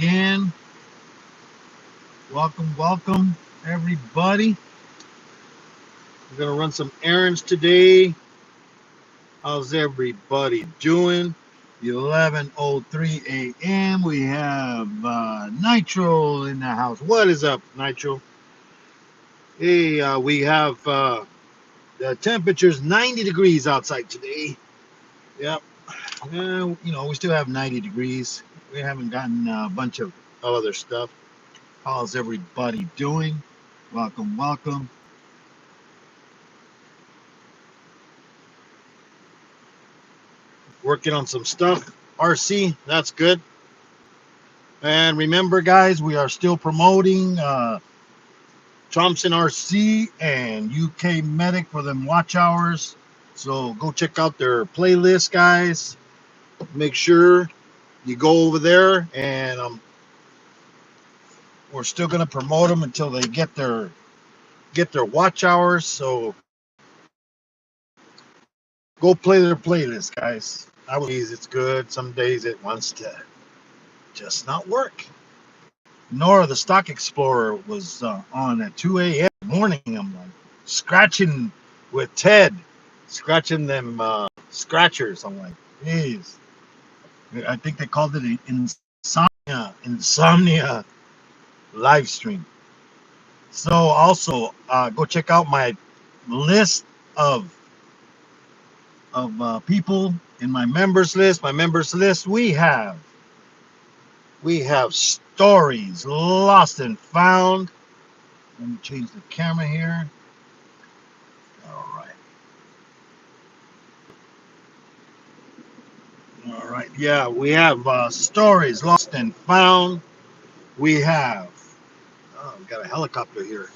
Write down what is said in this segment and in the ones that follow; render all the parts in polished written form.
again. Welcome, everybody. We're gonna run some errands today. How's everybody doing? 11:03 a.m. We have Nitro in the house. What is up, Nitro? Hey, we have the temperature's 90 degrees outside today. Yep. We still have 90 degrees. We haven't gotten a bunch of other stuff. How's everybody doing? Welcome. Working on some stuff. RC, that's good. And remember, guys, we are still promoting Thompson RC and UK Medic for them watch hours. So go check out their playlist, guys. Make sure you go over there, and we're still gonna promote them until they get their watch hours. So go play their playlist, guys. I will. It's good. Some days it wants to just not work. Nora the Stock Explorer was on at 2 a.m. morning. I'm like scratching with Ted, scratching them scratchers. I'm like, jeez. I think they called it an insomnia live stream. So also go check out my list of people in my members list. My members list, we have stories lost and found. Let me change the camera here. All right. All right. Yeah, we have stories lost and found. We got a helicopter here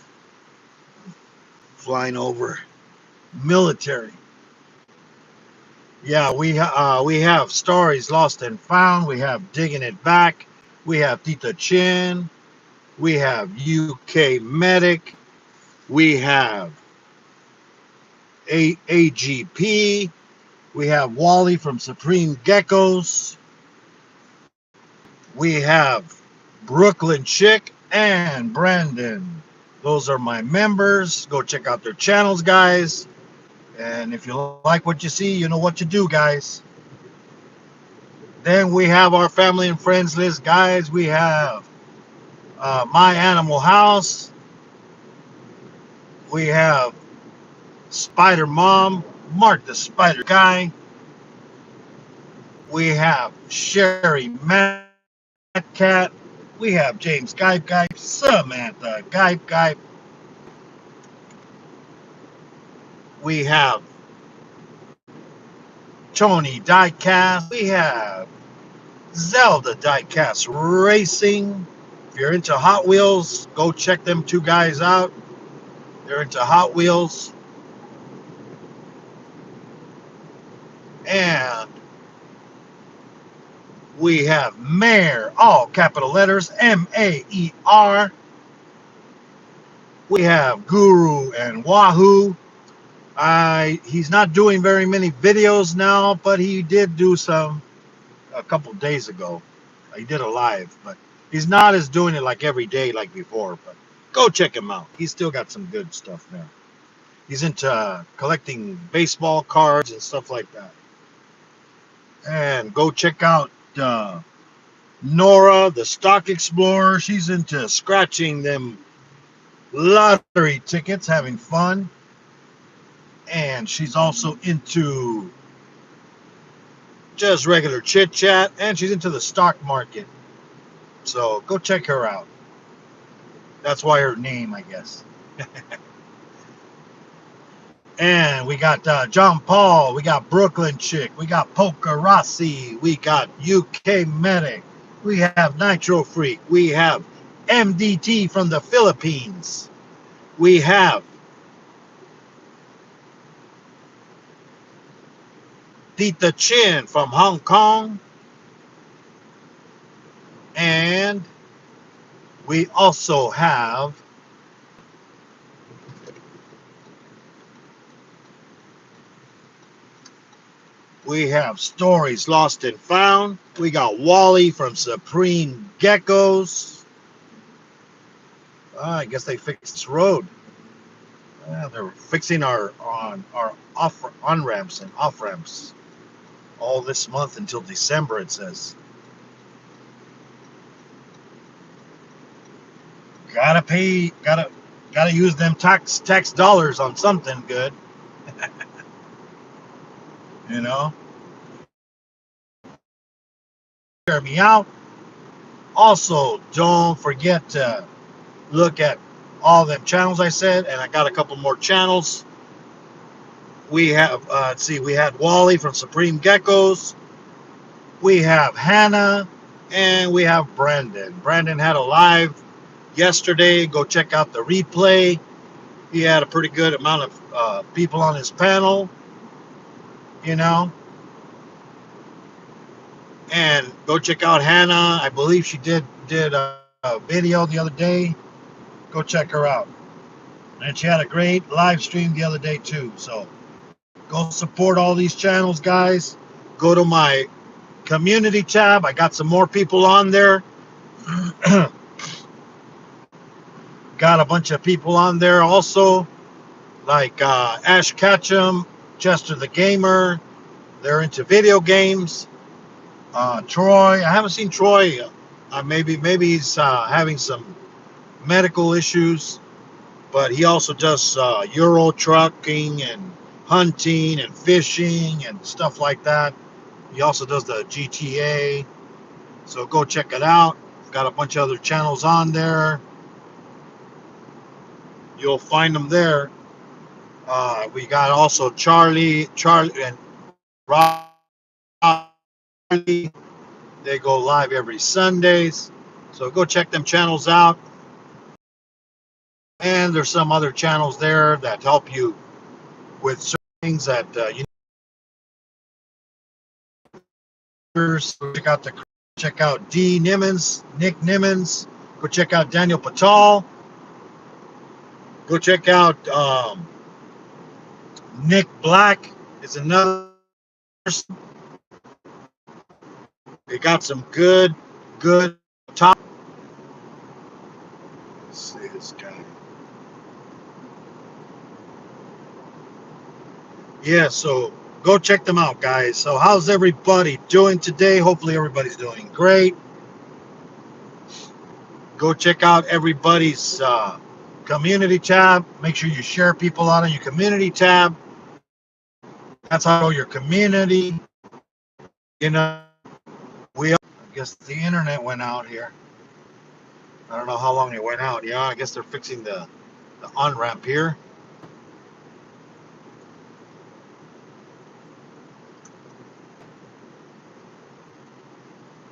flying over. Military. Yeah, we have stories lost and found. We have digging it back. We have Tita Chin. We have UK Medic. We have AGP. We have Wally from Supreme Geckos. We have Brooklyn Chick and Brandon. Those are my members. Go check out their channels, guys. And if you like what you see, you know what to do, guys. Then we have our family and friends list, guys. We have My Animal House. We have Spider Mom, Mark the Spider Guy. We have Sherry Cat. We have James Guy, Samantha Guy. We have Tony Diecast. We have Zelda Diecast Racing. If you're into Hot Wheels, go check them two guys out. They're into Hot Wheels. And we have Mayor, all capital letters, Maer. We have Guru and Wahoo. He's not doing very many videos now, but he did do some a couple days ago. He did a live, but he's not as doing it like every day like before. But go check him out. He's still got some good stuff there. He's into collecting baseball cards and stuff like that. And go check out Nora, the Stock Explorer. She's into scratching them lottery tickets, having fun. And she's also into just regular chit chat, and she's into the stock market. So go check her out. That's why her name, I guess. And we got John Paul, we got Brooklyn Chick, we got Polka Rossi, we got UK Medic, we have Nitro Freak, we have MDT from the Philippines, we have Tita Chin from Hong Kong, and we also have We have Stories Lost and Found. We got Wally from Supreme Geckos. I guess they fixed this road. They're fixing our on ramps and off ramps all this month until December. It says. Gotta pay. Gotta use them tax dollars on something good. You know. Hear me out. Also, don't forget to look at all them channels I said, and I got a couple more channels. We have, let's see, we had Wally from Supreme Geckos. We have Hannah, and we have Brandon. Brandon had a live yesterday. Go check out the replay. He had a pretty good amount of people on his panel, you know. And go check out Hannah. I believe she did a video the other day. Go check her out. And she had a great live stream the other day too. So go support all these channels, guys. Go to my community tab. I got some more people on there. Got a bunch of people on there also, like Ash Ketchum, Chester the Gamer. They're into video games. Troy, I haven't seen Troy. Maybe he's having some medical issues, but he also does Euro trucking and hunting and fishing and stuff like that. He also does the GTA, so go check it out. Got a bunch of other channels on there. You'll find them there. We got also Charlie and Rob. They go live every Sundays, so go check them channels out. And there's some other channels there that help you with certain things that you check out D Nimmons, Nick Nimmons. Go check out Daniel Patal. Go check out Nick Black. Is another person. They got some good top. Let's see this guy. Yeah, so go check them out, guys. So how's everybody doing today? Hopefully everybody's doing great. Go check out everybody's community tab. Make sure you share people out on your community tab. That's how your community, you know, I guess the internet went out here. I don't know how long it went out. Yeah, I guess they're fixing the on-ramp here.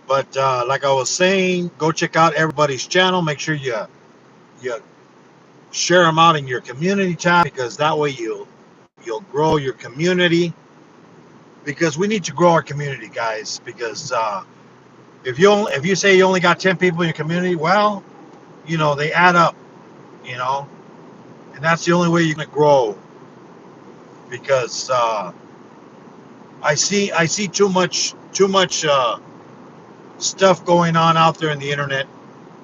But like I was saying, go check out everybody's channel. Make sure you share them out in your community tab, because that way you'll grow your community. Because we need to grow our community, guys. Because if you say you only got 10 people in your community, well, you know, they add up, you know, and that's the only way you're gonna grow. Because I see too much stuff going on out there in the internet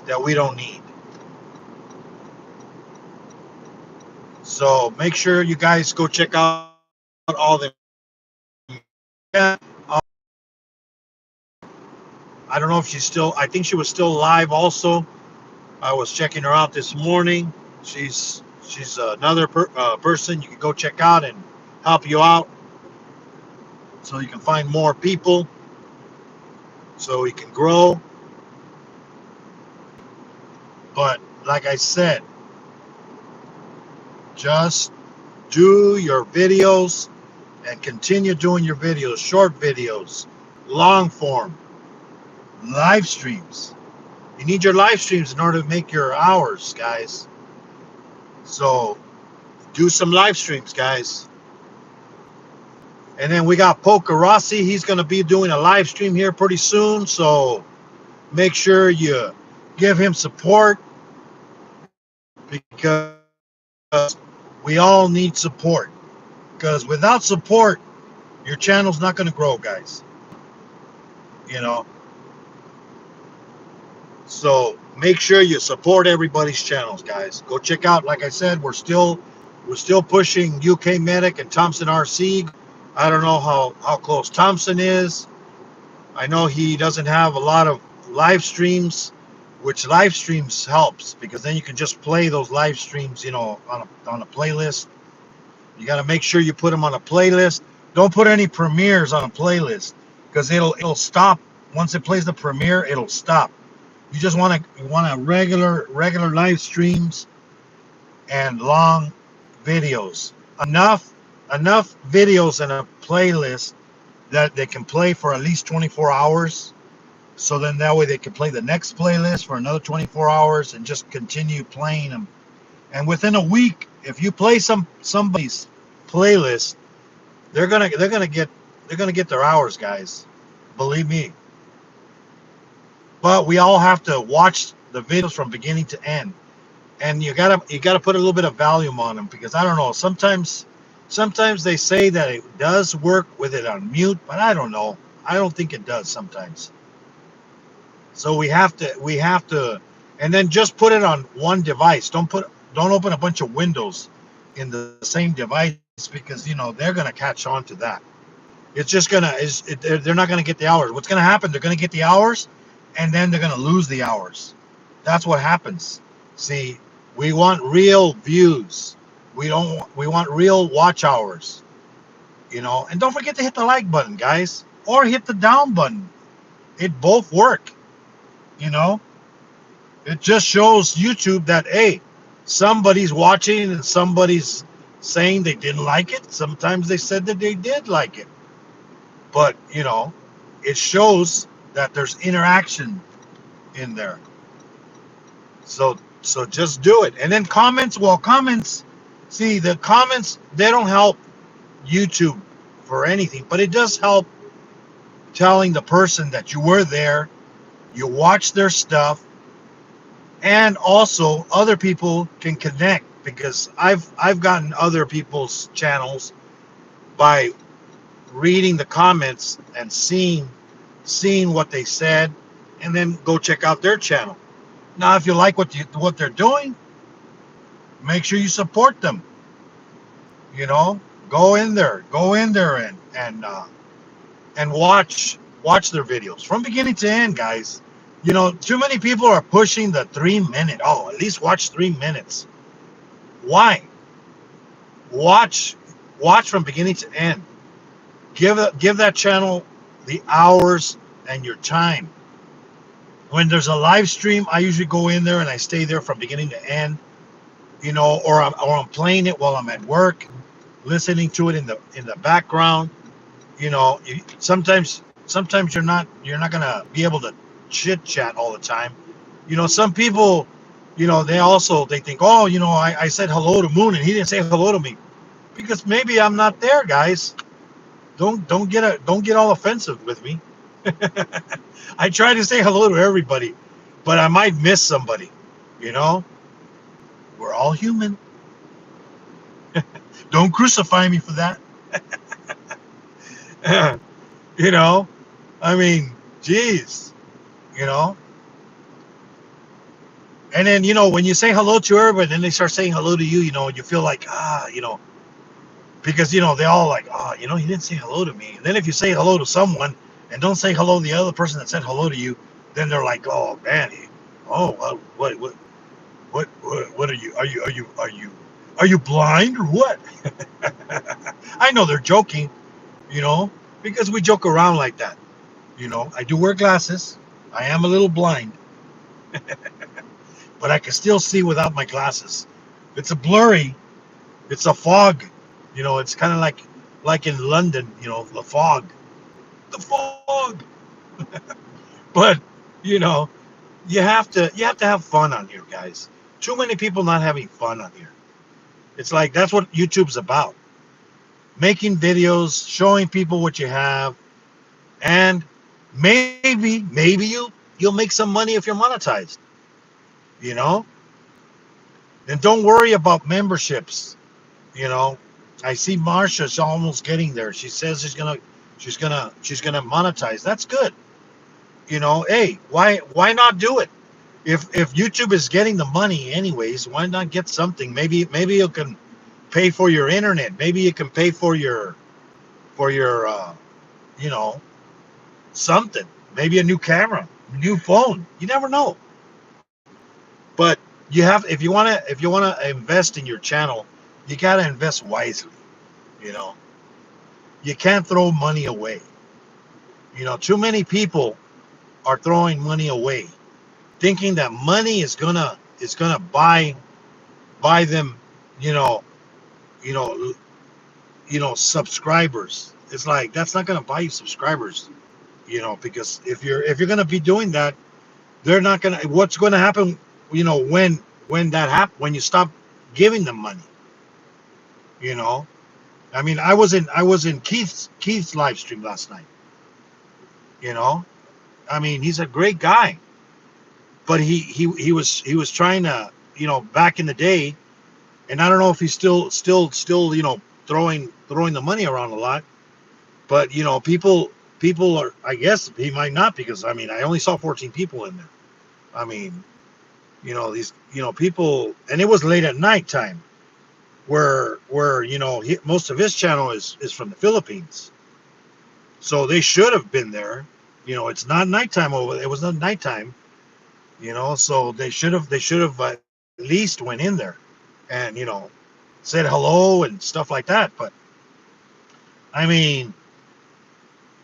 that we don't need. So make sure you guys go check out all the. I don't know if she's still. I think she was still live. Also, I was checking her out this morning. She's another person you can go check out and help you out, so you can find more people, so we can grow. But like I said, just do your videos and continue doing your videos, short videos, long form, live streams. You need your live streams in order to make your hours, guys. So do some live streams, guys. And then we got Poker Rossi. He's going to be doing a live stream here pretty soon. So make sure you give him support, because we all need support. Because without support, your channel's not going to grow, guys. You know, so make sure you support everybody's channels, guys. Go check out, like I said, we're still pushing UK Medic and Thompson RC. I don't know how close Thompson is. I know he doesn't have a lot of live streams, which live streams helps because then you can just play those live streams, you know, on a playlist. You got to make sure you put them on a playlist. Don't put any premieres on a playlist because it'll stop once it plays the premiere. It'll stop. You just want a regular live streams and long videos. Enough videos in a playlist that they can play for at least 24 hours. So then that way they can play the next playlist for another 24 hours and just continue playing them. And within a week, if you play somebody's playlist, they're gonna get their hours, guys. Believe me. But we all have to watch the videos from beginning to end. And you gotta put a little bit of volume on them because I don't know. Sometimes they say that it does work with it on mute, but I don't know. I don't think it does sometimes. So we have to, and then just put it on one device. Don't open a bunch of windows in the same device because you know they're gonna catch on to that. It's just they're not gonna get the hours. What's gonna happen? They're gonna get the hours, and then they're gonna lose the hours. That's what happens. See, we want real views. We want real watch hours. You know, and don't forget to hit the like button, guys, or hit the down button. It both work. You know, it just shows YouTube that hey, somebody's watching and somebody's saying they didn't like it. Sometimes they said that they did like it, but you know, it shows that there's interaction in there. So just do it. And then comments. Well, comments. See, the comments, they don't help YouTube for anything, but it does help telling the person that you were there, you watch their stuff, and also other people can connect because I've gotten other people's channels by reading the comments and seeing what they said, and then go check out their channel. Now, if you like what they're doing, make sure you support them. You know, go in there and watch their videos from beginning to end, guys. You know, too many people are pushing the 3-minute. Oh, at least watch 3 minutes. Why? Watch from beginning to end. Give that channel the hours and your time. When there's a live stream, I usually go in there and I stay there from beginning to end. You know, or I'm playing it while I'm at work, listening to it in the background. You know, sometimes you're not gonna be able to chit chat all the time. You know, some people, you know, they think, oh, you know, I said hello to Moon and he didn't say hello to me because maybe I'm not there, guys. Don't get all offensive with me. I try to say hello to everybody, but I might miss somebody. You know, we're all human. Don't crucify me for that. You know, I mean, geez, you know. And then, you know, when you say hello to everybody, then they start saying hello to you, you know, you feel like, you know, because, you know, they all like, you know, he didn't say hello to me. And then if you say hello to someone and don't say hello to the other person that said hello to you, then they're like, oh, man, what are you? Are you blind or what? I know they're joking, you know, because we joke around like that. You know, I do wear glasses. I am a little blind, but I can still see without my glasses. It's a blurry. It's a fog. You know, it's kind of like in London, you know, the fog. The fog. But, you know, you have to have fun on here, guys. Too many people not having fun on here. It's like that's what YouTube's about. Making videos, showing people what you have, and maybe you'll make some money if you're monetized. You know? And don't worry about memberships. You know, I see Marsha's almost getting there. She says she's gonna monetize. That's good. Hey, why not do it? If YouTube is getting the money anyways, why not get something? Maybe you can pay for your internet. Maybe you can pay for your you know something. Maybe a new camera, a new phone. You never know. But if you wanna invest in your channel, you gotta invest wisely. You know, you can't throw money away. Too many people are throwing money away, thinking that money is gonna buy them, you know, you know, subscribers. It's like that's not gonna buy you subscribers. Because if you're gonna be doing that, they're not gonna. What's going to happen? When you stop giving them money. You know, I mean, I was in Keith's live stream last night. You know, I mean, he's a great guy, but he was trying to, back in the day, and I don't know if he's still throwing the money around a lot. But people are. I guess he might not, because I mean I only saw 14 people in there. I mean, these people, and it was late at night time, where most of his channel is from the Philippines, so they should have been there. It's not nighttime over. It was not nighttime. So they should have at least went in there, and said hello and stuff like that. But I mean,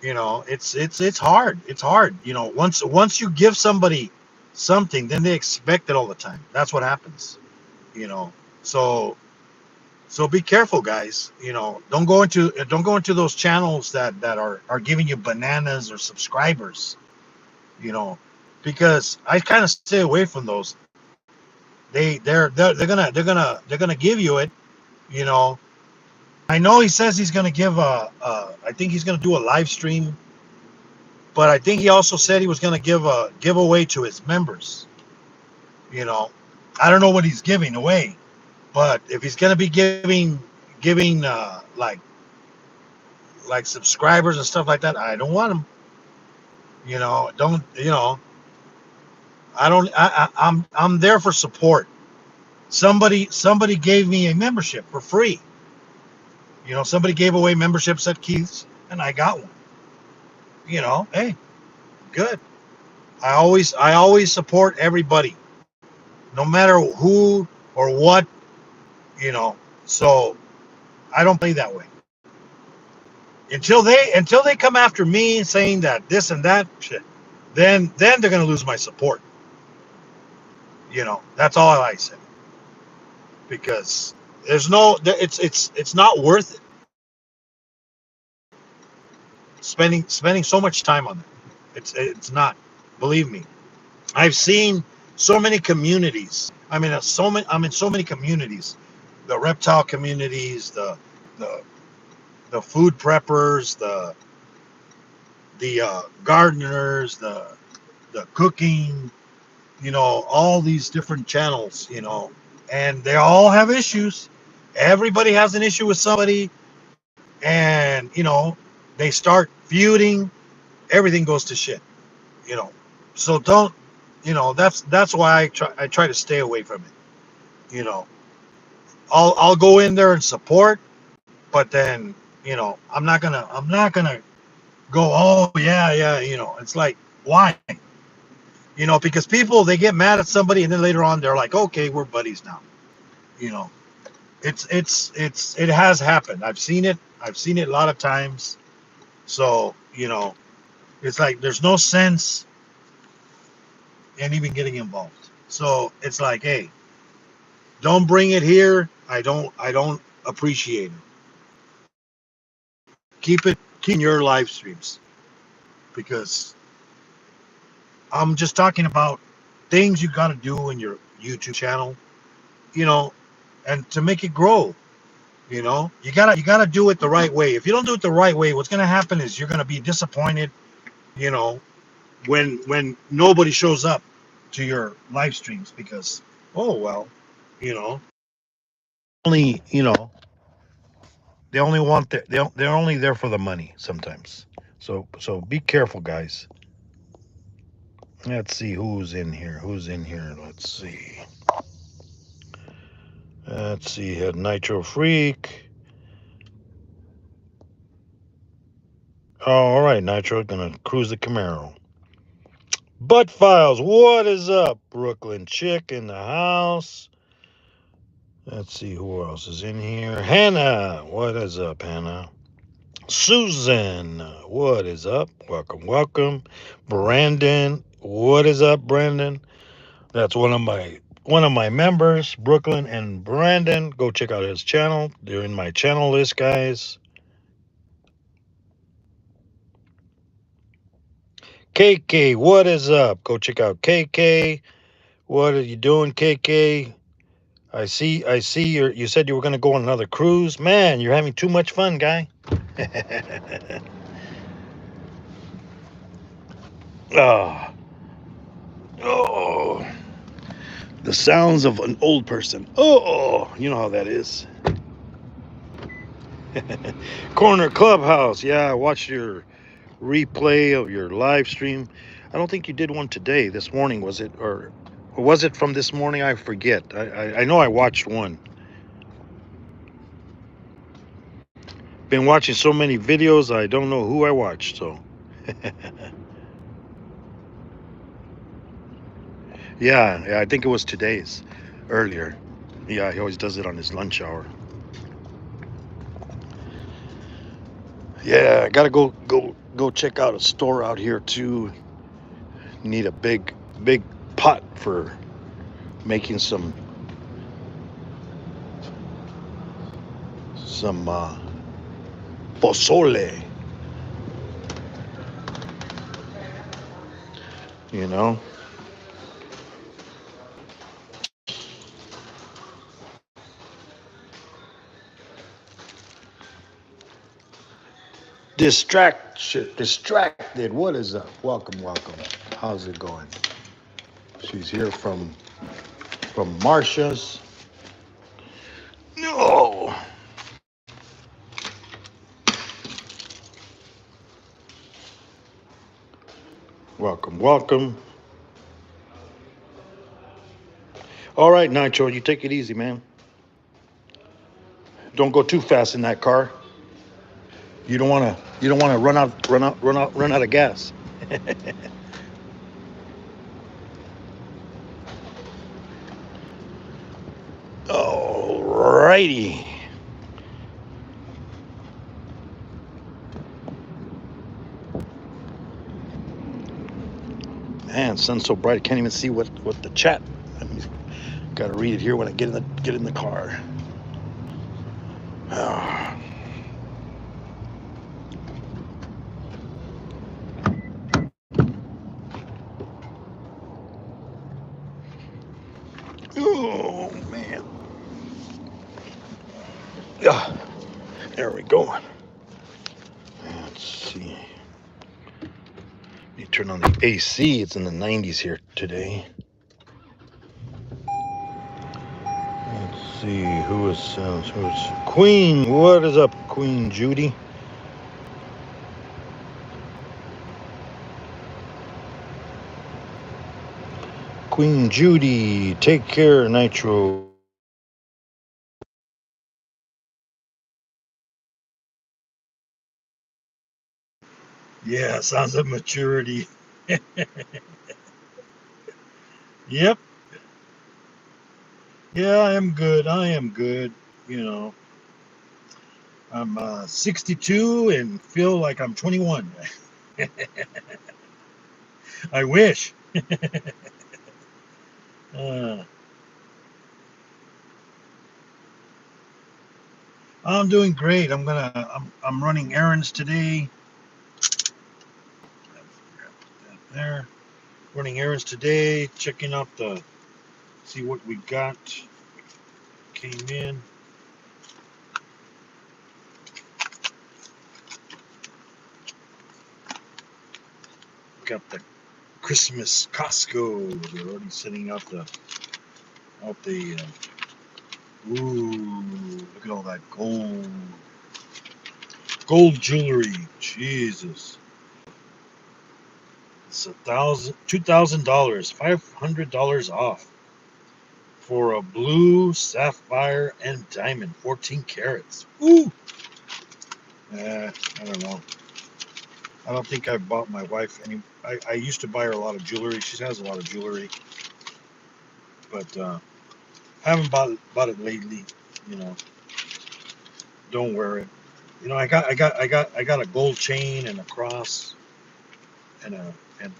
it's hard. It's hard. Once you give somebody something, then they expect it all the time. That's what happens. You know. So be careful, guys. Don't go into those channels that are giving you bananas or subscribers. You know, because I kind of stay away from those. They're gonna give you it. You know, I know he says he's gonna give I think he's gonna do a live stream, but I think he also said he was gonna give a giveaway to his members. You know, I don't know what he's giving away, but if he's gonna be giving like subscribers and stuff like that, I don't want them. Don't I don't I'm there for support. Somebody gave me a membership for free. Somebody gave away memberships at Keith's, and I got one. Hey, good. I always support everybody, no matter who or what. So I don't play that way until they come after me saying that this and that shit. Then they're gonna lose my support. That's all I say, because it's not worth it spending so much time on it. It's not. Believe me, I've seen so many communities. I'm in so many communities, the reptile communities, the the food preppers, the gardeners, the cooking, all these different channels, and they all have issues. Everybody has an issue with somebody, and they start feuding. Everything goes to shit. You know, so don't. That's why I try to stay away from it. I'll go in there and support, but then I'm not gonna go. Oh yeah, yeah. It's like, why? Because people, they get mad at somebody, and then later on they're like, okay, we're buddies now. You know, it has happened. I've seen it a lot of times. So it's like there's no sense in even getting involved. So it's like, hey, don't bring it here. I don't appreciate it. Keep your live streams, because I'm just talking about things you got to do in your YouTube channel, you know, and to make it grow. You gotta do it the right way. If you don't do it the right way, what's gonna happen is you're gonna be disappointed. You know, when nobody shows up to your live streams, because, oh well, you know only they only want they're only there for the money sometimes. So be careful, guys. Let's see who's in here. Who's in here? Let's see. Let's see. Had Nitro Freak. Oh, all right, Nitro. Gonna cruise the Camaro. Butt Files. What is up? Brooklyn Chick in the house. Let's see who else is in here. Hannah. What is up, Hannah? Susan. What is up? Welcome, welcome. Brandon. What is up, Brandon? That's one of my members, Brooklyn and Brandon. Go check out his channel. They're in my channel list, guys. KK, what is up? Go check out KK. What are you doing, KK? I see you said you were gonna go on another cruise. Man, you're having too much fun, guy. oh. Oh. The sounds of an old person. Oh, you know how that is. Corner Clubhouse. Yeah, I watched your replay of your live stream. I don't think you did one today. This morning, was it? Or was it from this morning? I forget. I know I watched one. Been watching so many videos, I don't know who I watched, so. yeah, I think it was today's earlier. Yeah, he always does it on his lunch hour. Yeah, I gotta go check out a store out here too. Need a big pot for making some pozole. You know. Distracted. What is up? Welcome. How's it going? She's here from Marsha's. No. Welcome. All right, Nitro, you take it easy, man. Don't go too fast in that car. You don't want to run out of gas. All righty. Man, sun's so bright I can't even see what the chat. Got to read it here when I get in the car. Oh man. Yeah. There we go. Let's see. Let me turn on the AC. It's in the 90s here today. Let's see who's Queen. What is up, Queen Judy? Queen Judy, take care, Nitro. Yeah, sounds of maturity. Yep. Yeah, I am good. You know, I'm 62 and feel like I'm 21. I wish. I'm doing great. I'm running errands today. There, running errands today. Checking out see what we got. Came in. Got the Christmas Costco. They're already sending out the. Ooh, look at all that gold. Gold jewelry. Jesus. It's $2,000, $500 off for a blue sapphire and diamond, 14 carats. Ooh. I don't know. I don't think I've bought my wife any. I used to buy her a lot of jewelry. She has a lot of jewelry, but haven't bought it lately. You know, don't wear it. You know, I got a gold chain and a cross and a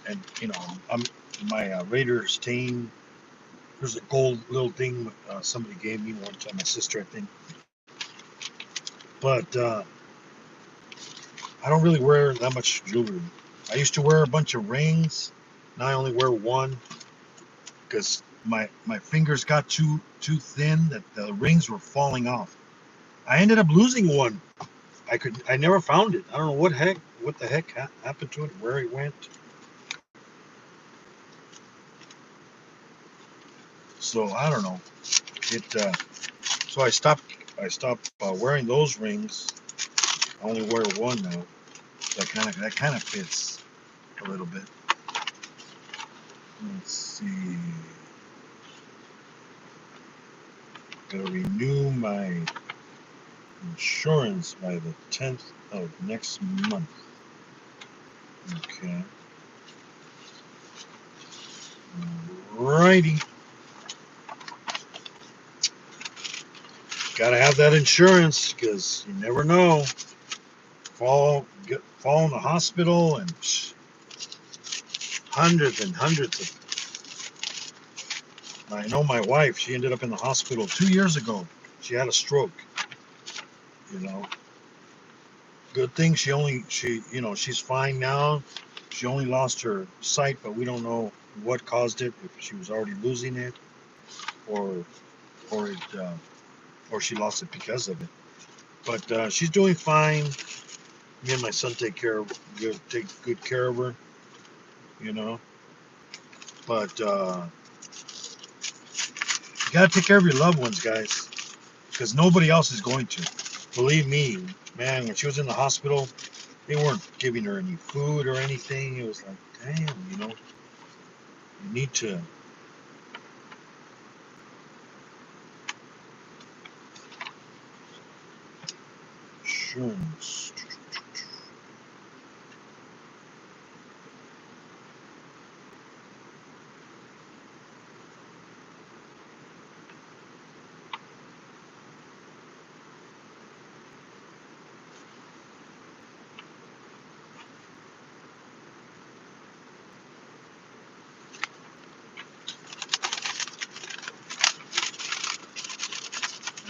and you know, I'm my Raiders team. There's a gold little thing somebody gave me one time, my sister, I think. But I don't really wear that much jewelry. I used to wear a bunch of rings. Now I only wear one because my fingers got too thin that the rings were falling off. I ended up losing one. I never found it. I don't know what the heck happened to it, where it went. So I don't know. It so I stopped wearing those rings. I only wear one now. That kind of fits a little bit. Let's see. Gotta renew my insurance by the 10th of next month. Okay. Alrighty. Gotta have that insurance because you never know. Fall in the hospital and hundreds and hundreds of. I know my wife. She ended up in the hospital 2 years ago. She had a stroke. You know. Good thing she's fine now. She only lost her sight, but we don't know what caused it. If she was already losing it, or or it or she lost it because of it. But she's doing fine. Me and my son take good care of her. You know. But you gotta take care of your loved ones, guys, because nobody else is going to. Believe me, man. When she was in the hospital, they weren't giving her any food or anything. It was like, damn, you need to. Insurance.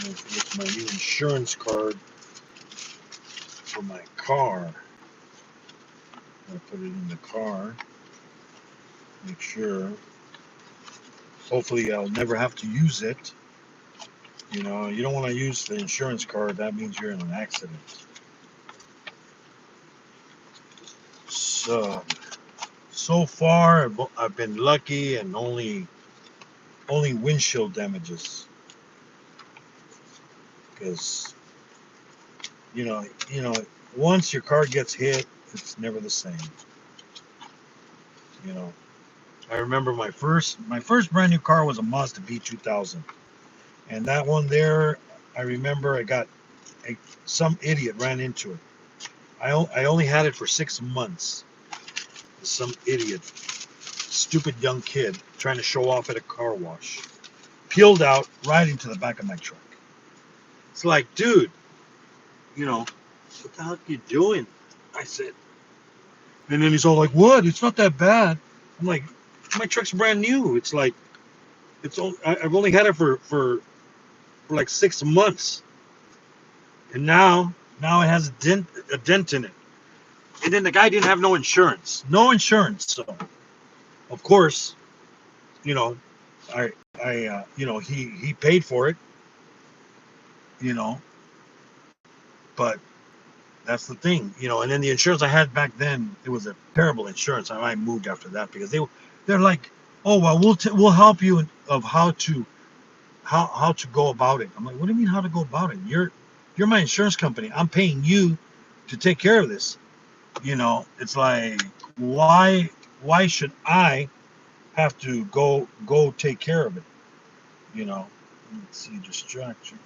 With my new insurance card for my car. I put it in the car. Make sure. Hopefully, I'll never have to use it. You know, you don't want to use the insurance card. That means you're in an accident. So far, I've been lucky and only windshield damages. Because you know, once your car gets hit, it's never the same. You know, I remember my first brand new car was a Mazda B2000, and that one there, I remember some idiot ran into it. I only had it for 6 months. Some idiot, stupid young kid trying to show off at a car wash, peeled out right into the back of my truck. It's like, dude, what the hell are you doing? I said. And then he's all like, what? It's not that bad. I'm like, my truck's brand new. It's like, I've only had it for like 6 months. And now it has a dent in it. And then the guy didn't have no insurance. No insurance. So, of course, you know, he paid for it, but that's the thing, and then the insurance I had back then, it was a terrible insurance. I moved after that because they're like, oh, well, we'll help you of how to go about it. I'm like, what do you mean how to go about it? You're my insurance company. I'm paying you to take care of this. It's like, why should I have to go take care of it? Let's see, distraction.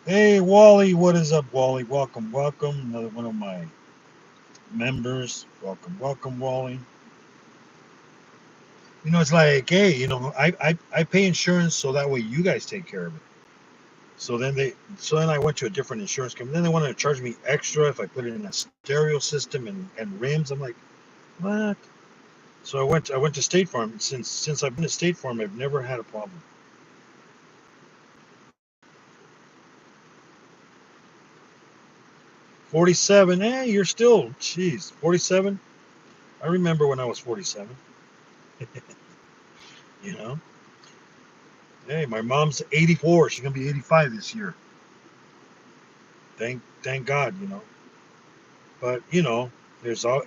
Hey, Wally, what is up, Wally? Welcome, welcome. Another one of my members. Welcome, welcome, Wally. It's like, hey, I pay insurance so that way you guys take care of it. So then I went to a different insurance company. Then they wanted to charge me extra if I put it in a stereo system and rims. I'm like, what? So I went to State Farm. Since I've been to State Farm, I've never had a problem. $47. You're still, jeez, 47. I remember when I was 47. you know. Hey, my mom's 84. She's gonna be 85 this year. Thank God. But there's all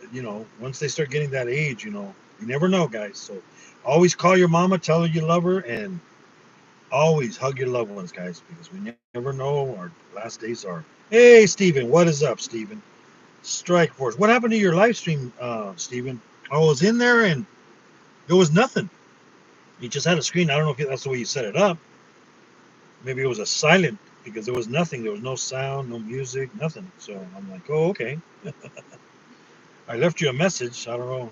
once they start getting that age, you never know, guys. So always call your mama, tell her you love her, and always hug your loved ones, guys, because we never know our last days are. Hey, Steven, what is up, Steven? Strike Force. What happened to your live stream, Steven? I was in there and there was nothing. You just had a screen. I don't know if that's the way you set it up. Maybe it was a silent because there was nothing. There was no sound, no music, nothing. So I'm like, oh, okay. I left you a message. I don't know.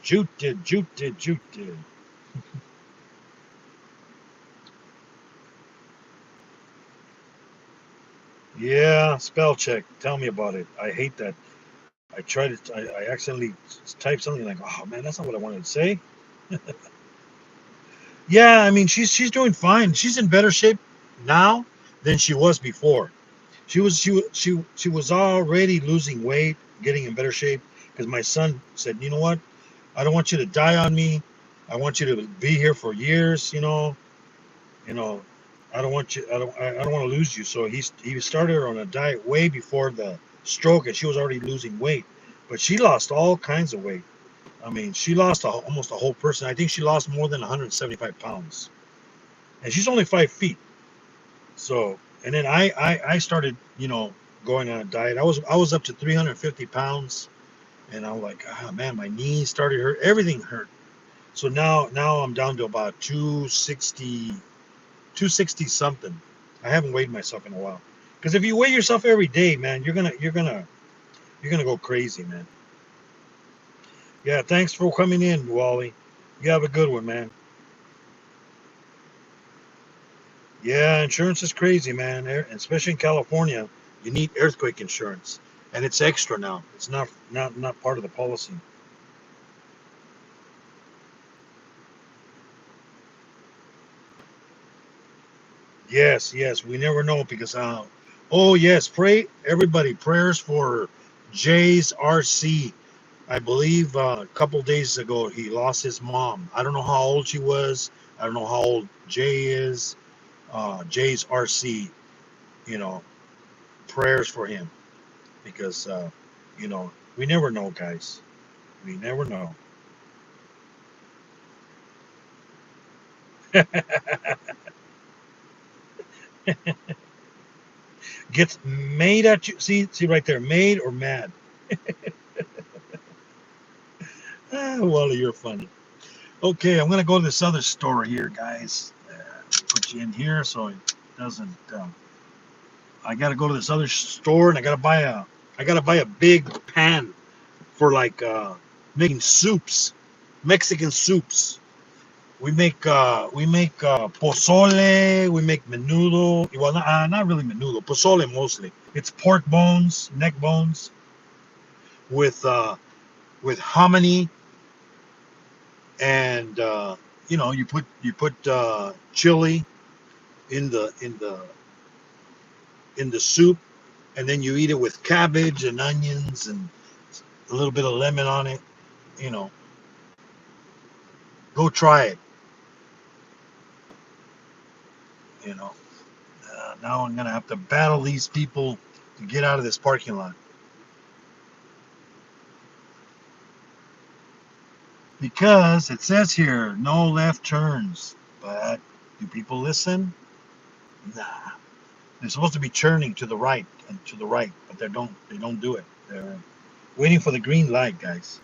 Jute did. Yeah, spell check. Tell me about it. I hate that. I tried it. I accidentally typed something like, oh man, that's not what I wanted to say. Yeah, I mean, she's doing fine. She's in better shape now than she was before. She was already losing weight, getting in better shape. Because my son said, you know what? I don't want you to die on me. I want you to be here for years. You know, I don't want you. I don't want to lose you. So he started her on a diet way before the stroke, and she was already losing weight. But she lost all kinds of weight. I mean, she lost almost a whole person. I think she lost more than 175 pounds, and she's only 5 feet. So, and then I started, going on a diet. I was up to 350 pounds, and I'm like, man, my knees started hurt. Everything hurt. So now I'm down to about 260 something. I haven't weighed myself in a while. Because if you weigh yourself every day, man, you're gonna go crazy, man. Yeah, thanks for coming in, Wally. You have a good one, man. Yeah, insurance is crazy, man. Especially in California, you need earthquake insurance, and it's extra now. It's not part of the policy. Yes, yes, we never know because oh yes, pray everybody prayers for Jay's RC. I believe a couple days ago he lost his mom. I don't know how old she was. I don't know how old Jay is. Jay's RC, you know, prayers for him because we never know, guys. We never know. Gets made at you. See right there, made or mad. Wally, you're funny. Okay, I'm gonna go to this other store here, guys. Put you in here so it doesn't. I gotta go to this other store and I gotta buy a big pan for like making soups, Mexican soups. We make pozole. We make menudo. Well, not really menudo. Pozole mostly. It's pork bones, neck bones, with hominy, and you put chili in the soup, and then you eat it with cabbage and onions and a little bit of lemon on it. You know, go try it. You know, now I'm gonna have to battle these people to get out of this parking lot because it says here no left turns. But do people listen? Nah. They're supposed to be churning to the right and to the right, but they don't do it. They're waiting for the green light, guys.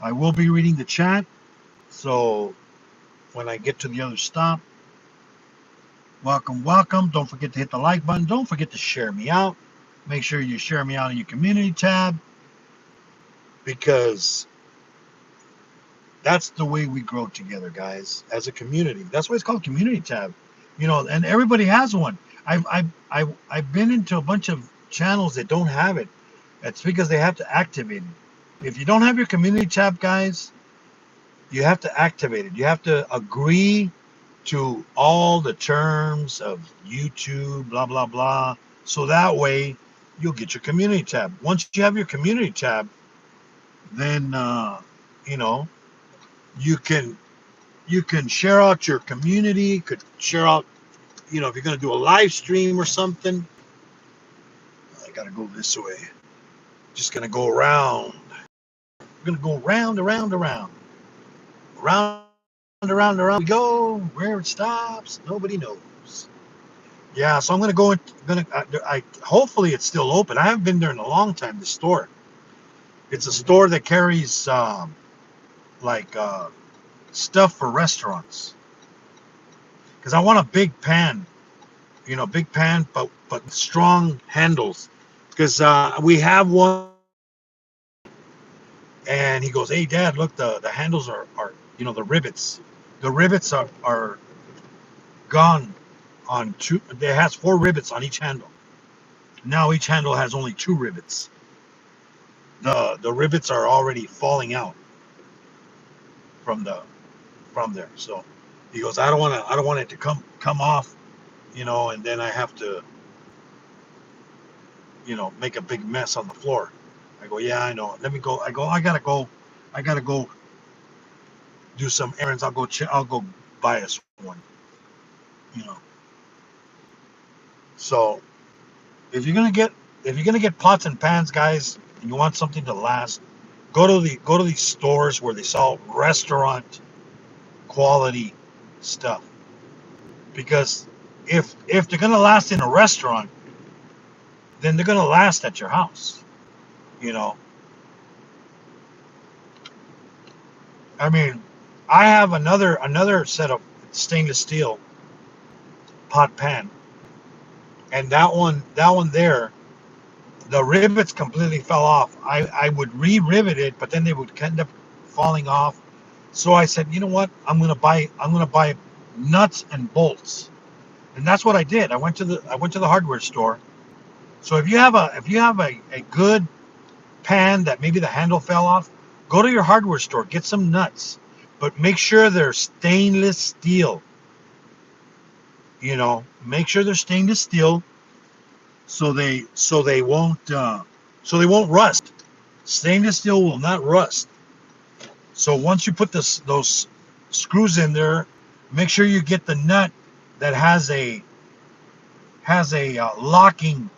I will be reading the chat, so when I get to the other stop, welcome, welcome. Don't forget to hit the like button. Don't forget to share me out. Make sure you share me out in your community tab because that's the way we grow together, guys, as a community. That's why it's called community tab. And everybody has one. I've been into a bunch of channels that don't have it. That's because they have to activate it. If you don't have your community tab, guys, you have to activate it. You have to agree to all the terms of YouTube, blah, blah, blah. So that way you'll get your community tab. Once you have your community tab, then, you know, you can share out your community, could share out, if you're going to do a live stream or something. I got to go this way. Just going to go around. We're going to go round, around, around. Around, around, around we go. Where it stops, nobody knows. Yeah, so I'm going to go. Hopefully it's still open. I haven't been there in a long time, the store. It's a store that carries like stuff for restaurants. Because I want a big pan, big pan, but strong handles. Because we have one, and he goes, "Hey, Dad, look, the handles are the rivets. The rivets are gone on two. It has 4 rivets on each handle. Now each handle has only 2 rivets. The rivets are already falling out from there. So he goes, I don't want it to come off, and then I have to, make a big mess on the floor. I go, yeah, I know. Let me go. I gotta go do some errands. I'll go buy us one. You know. So if you're gonna get pots and pans, guys, and you want something to last, go to these stores where they sell restaurant quality stuff. Because if they're gonna last in a restaurant, then they're gonna last at your house. You know, I mean, I have another set of stainless steel pot pan, and that one there, the rivets completely fell off. I would re-rivet it, but then they would end up falling off. So I said, you know what? I'm gonna buy nuts and bolts, and that's what I did. I went to the hardware store. So if you have a good pan that maybe the handle fell off, go to your hardware store, get some nuts, but make sure they're stainless steel. Make sure they're stainless steel so they won't rust. Stainless steel will not rust. So once you put those screws in there, make sure you get the nut that has a locking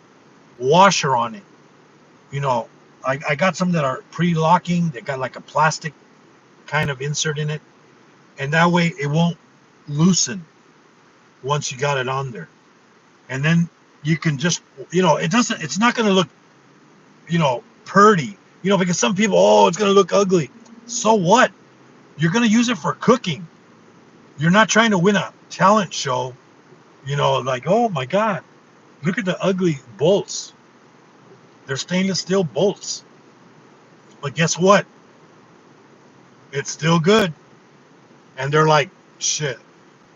washer on it. You know, I got some that are pre-locking. They got like a plastic kind of insert in it, and that way it won't loosen once you got it on there. And then you can just, it's not going to look, pretty, because some people, oh, it's going to look ugly. So what? You're going to use it for cooking. You're not trying to win a talent show, like, oh my God, look at the ugly bolts. They're stainless steel bolts. But guess what? It's still good. And they're like, shit,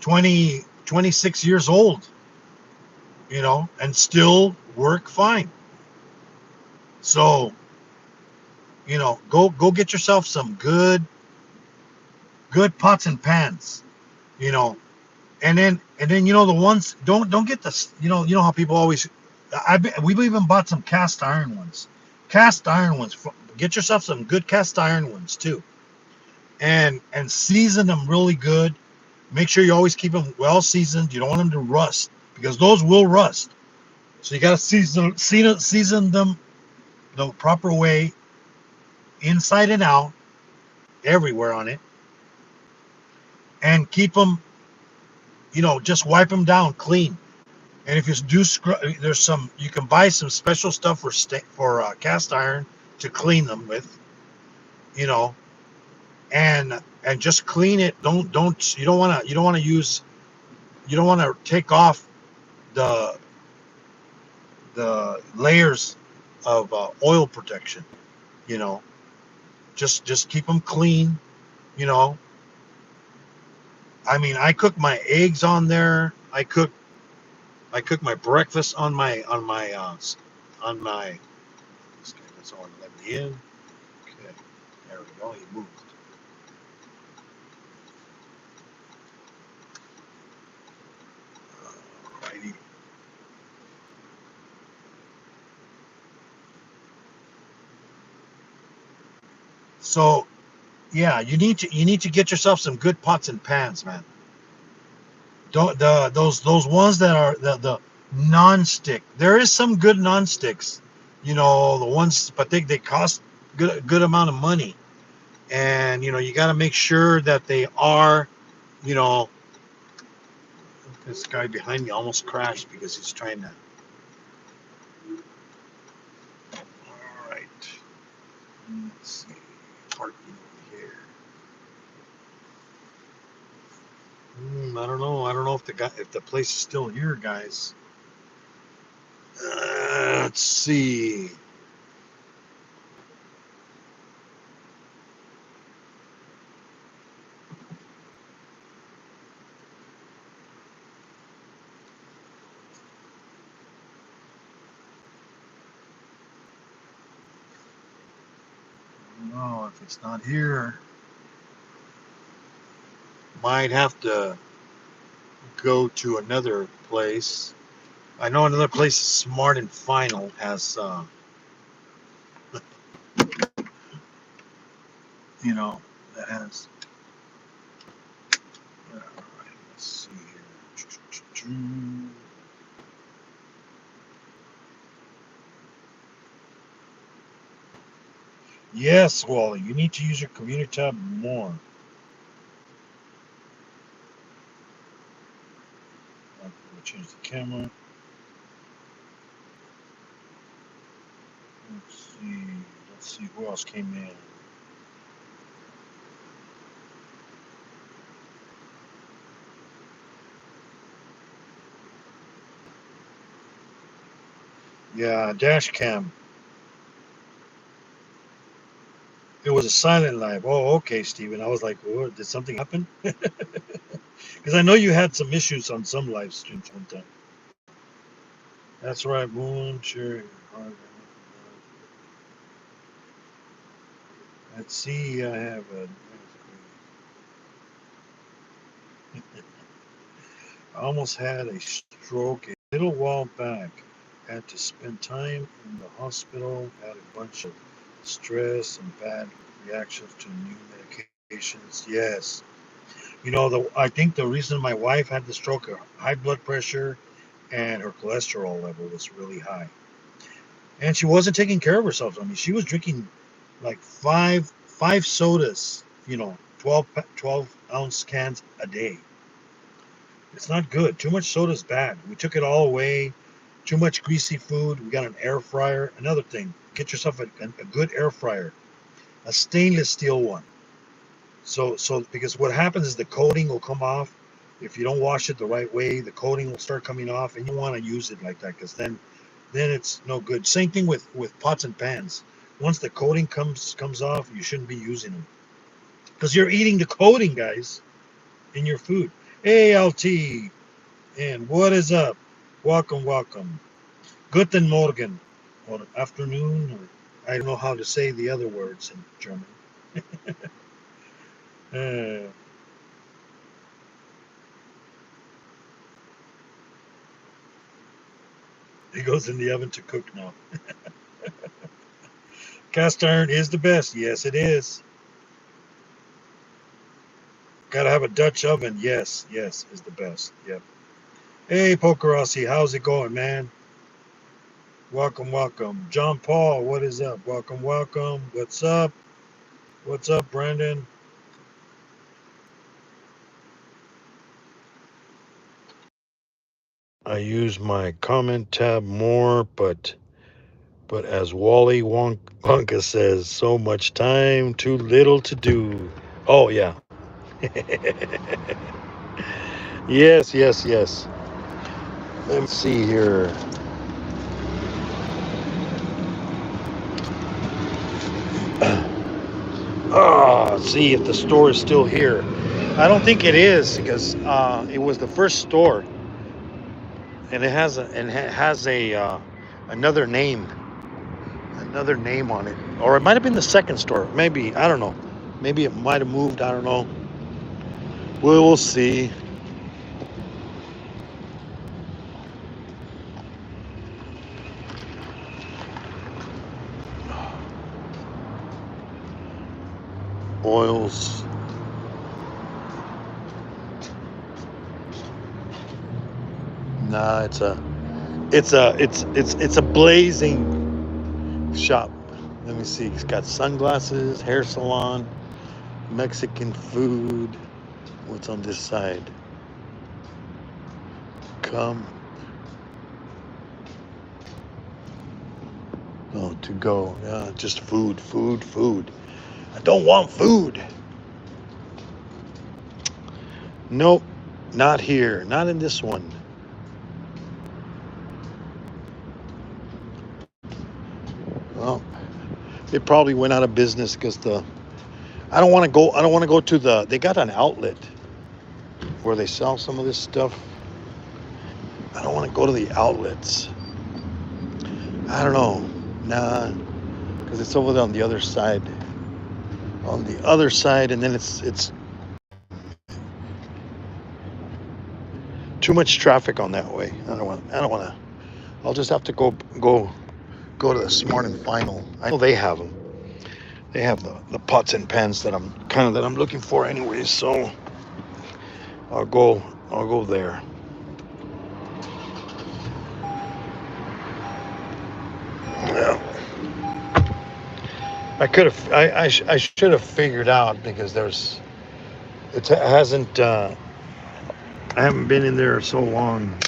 20, 26 years old, and still work fine. So, go get yourself some good pots and pans, you know, and then the ones, don't get this, how people always, we've even bought some cast iron ones. Cast iron ones, get yourself some good cast iron ones too, and season them really good. Make sure you always keep them well seasoned. You don't want them to rust, because those will rust. So you got to season them the proper way, inside and out, everywhere on it, and keep them just wipe them down clean. And if you do there's some, you can buy some special stuff for cast iron to clean them with, you know, and just clean it. Don't you don't want to use you don't want to take off the layers of oil protection. You know, just keep them clean. You know, I mean, I cook my eggs on there. I cook my breakfast on my. This guy that's all let me in. Okay, there we go. He moved. Alrighty. So yeah, you need to get yourself some good pots and pans, man. Don't those ones that are the non-stick. There is some good non-sticks, the ones, but they cost good amount of money, and you got to make sure that they are, you know. This guy behind me almost crashed because he's trying to. All right, let's see, parking over here. I don't know if the place is still here, guys. Let's see. No, if it's not here, might have to go to another place. I know another place, Smart and Final, has you know that has. All right, let's see here. Yes, Wally, you need to use your community tab more. I'm gonna change the camera. Let's see. Let's see who else came in. Yeah, dash cam. It was a silent live. Oh, okay, Steven. I was like, oh, did something happen? Because I know you had some issues on some live streams one time. That's right, Moon. Sure. Let's see. I have a. I almost had a stroke a little while back. Had to spend time in the hospital. Had a bunch of stress and bad reactions to new medications. Yes. I think the reason my wife had the stroke, her high blood pressure and her cholesterol level was really high. And she wasn't taking care of herself. I mean, she was drinking like five sodas, 12 ounce cans a day. It's not good. Too much soda is bad. We took it all away. Too much greasy food. We got an air fryer. Another thing, get yourself a good air fryer, a stainless steel one. So because what happens is the coating will come off. If you don't wash it the right way, the coating will start coming off, and you want to use it like that because then it's no good. Same thing with pots and pans. Once the coating comes off, you shouldn't be using them because you're eating the coating, guys, in your food. Hey, LT, and what is up? Welcome, welcome. Guten Morgen, or afternoon, or I don't know how to say the other words in German. Uh, it goes in the oven to cook now. Cast iron is the best. Yes, it is. Gotta have a Dutch oven. Yes, yes, is the best. Yep. Hey, Pokerossi, how's it going, man? Welcome, welcome. John Paul, what is up? Welcome, welcome. What's up? What's up, Brandon? I use my comment tab more, but as Wally Wonka says, so much time, too little to do. Oh yeah. Yes, yes, yes. Let me see here. See if the store is still here. I don't think it is because it was the first store, and it has a another name on it, or it might have been the second store. Maybe I don't know. Maybe it might have moved. I don't know. We'll see. Oils. Nah, it's a blazing shop. Let me see. It's got sunglasses, hair salon, Mexican food. What's on this side? Come. Oh, to go. Yeah, just food, food, food. I don't want food. Nope, not here. Not in this one. Well, it probably went out of business because the. I don't want to go. I don't want to go to the. They got an outlet where they sell some of this stuff. I don't want to go to the outlets. I don't know. Nah, because it's over there on the other side. On the other side, and then it's too much traffic on that way. I don't want. I don't want to. I'll just have to go to the Smart and Final. I know they have them. They have the pots and pans that I'm looking for anyways. So I'll go I'll go there. Yeah. I should have figured out because it hasn't I haven't been in there so long,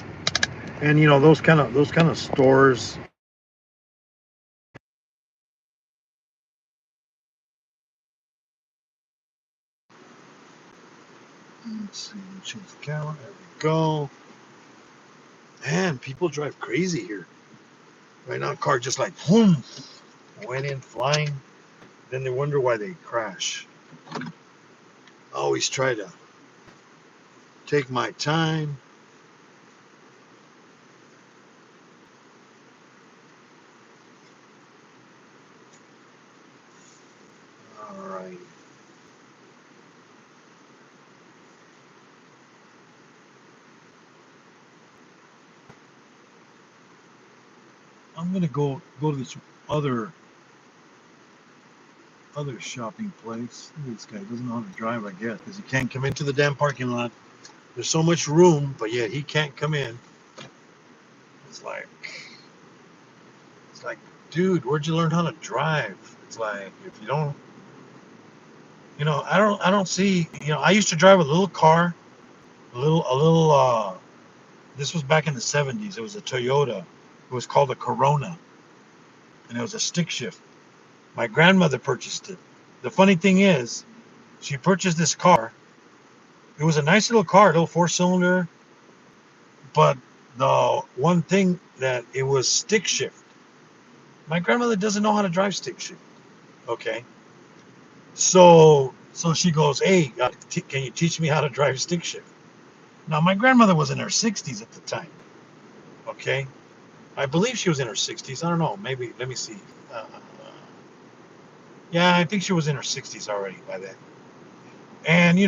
and you know those kind of stores. Let's see, change the camera. There we go. Man, people drive crazy here. Right now, car just like boom, went in flying. Then they wonder why they crash. I always try to take my time. All right. I'm gonna go to this other shopping place. This guy doesn't know how to drive, I guess, because he can't come into the damn parking lot. There's so much room, but yet he can't come in. It's like, it's like, dude, where'd you learn how to drive? It's like if you don't, I don't see. I used to drive a little car, a little. This was back in the '70s. It was a Toyota. It was called a Corona, and it was a stick shift. My grandmother purchased it. The funny thing is, she purchased this car. It was a nice little car, little four-cylinder, but the one thing that it was stick shift. My grandmother doesn't know how to drive stick shift. Okay, so she goes, "Hey, can you teach me how to drive stick shift?" Now my grandmother was in her 60s at the time. Okay, I believe she was in her 60s. I don't know. Maybe let me see. Uh, yeah, I think she was in her 60s already by then. And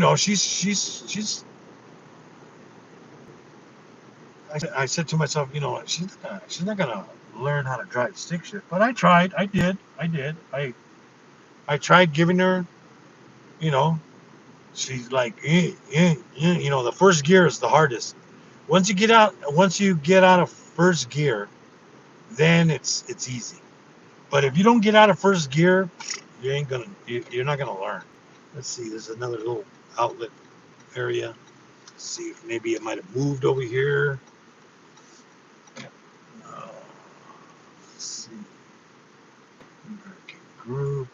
I said to myself, she's not gonna learn how to drive stick shift. But I tried. I tried giving her, you know, she's like, the first gear is the hardest. Once you get out of first gear, then it's easy. But if you don't get out of first gear, you're not gonna learn. Let's see. There's another little outlet area. Let's see if maybe it might have moved over here. see. American Group.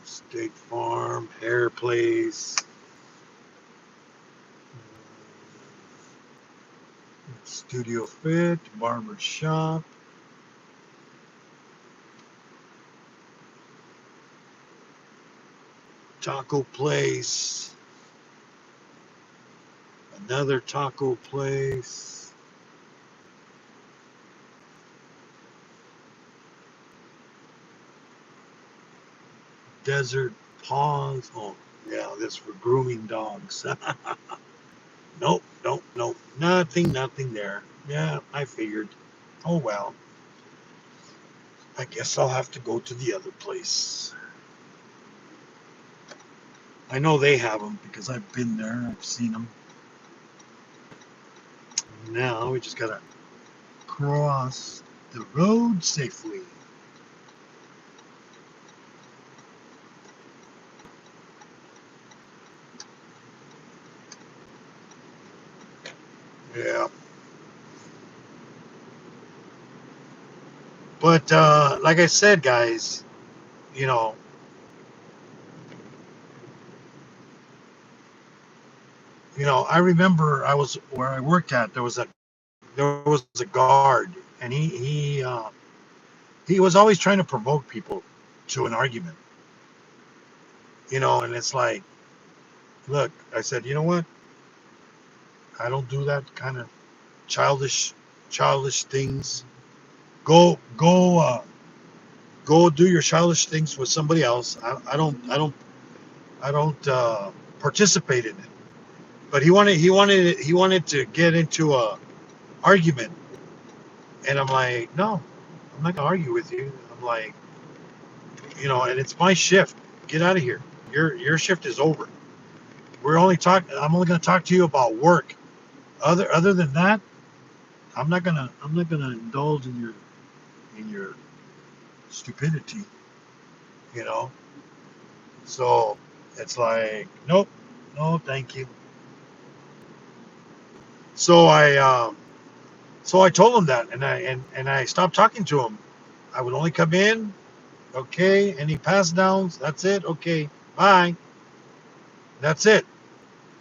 State Farm, Hair Place, Studio Fit, Barber Shop, Taco Place, another taco place, Desert Paws. Oh, yeah, that's for grooming dogs. Nope, nope. Nothing there. Yeah, I figured. Oh well. I guess I'll have to go to the other place. I know they have them because I've been there. I've seen them. Now we just gotta cross the road safely. Yeah. But like I said, guys, you know, I remember I was where I worked at. There was a guard, and he was always trying to provoke people to an argument. And it's like, look, I said, you know what? I don't do that kind of childish childish things. Go do your childish things with somebody else. I don't participate in it. But he wanted to get into a argument, and I'm like, no, I'm not gonna argue with you. I'm like, and it's my shift. Get out of here. Your shift is over. I'm only gonna talk to you about work. Other than that, I'm not gonna indulge in your stupidity. You know. So it's like, nope, no, thank you. So I told him that, and I stopped talking to him. I would only come in, okay, any pass downs, that's it, okay, bye, that's it.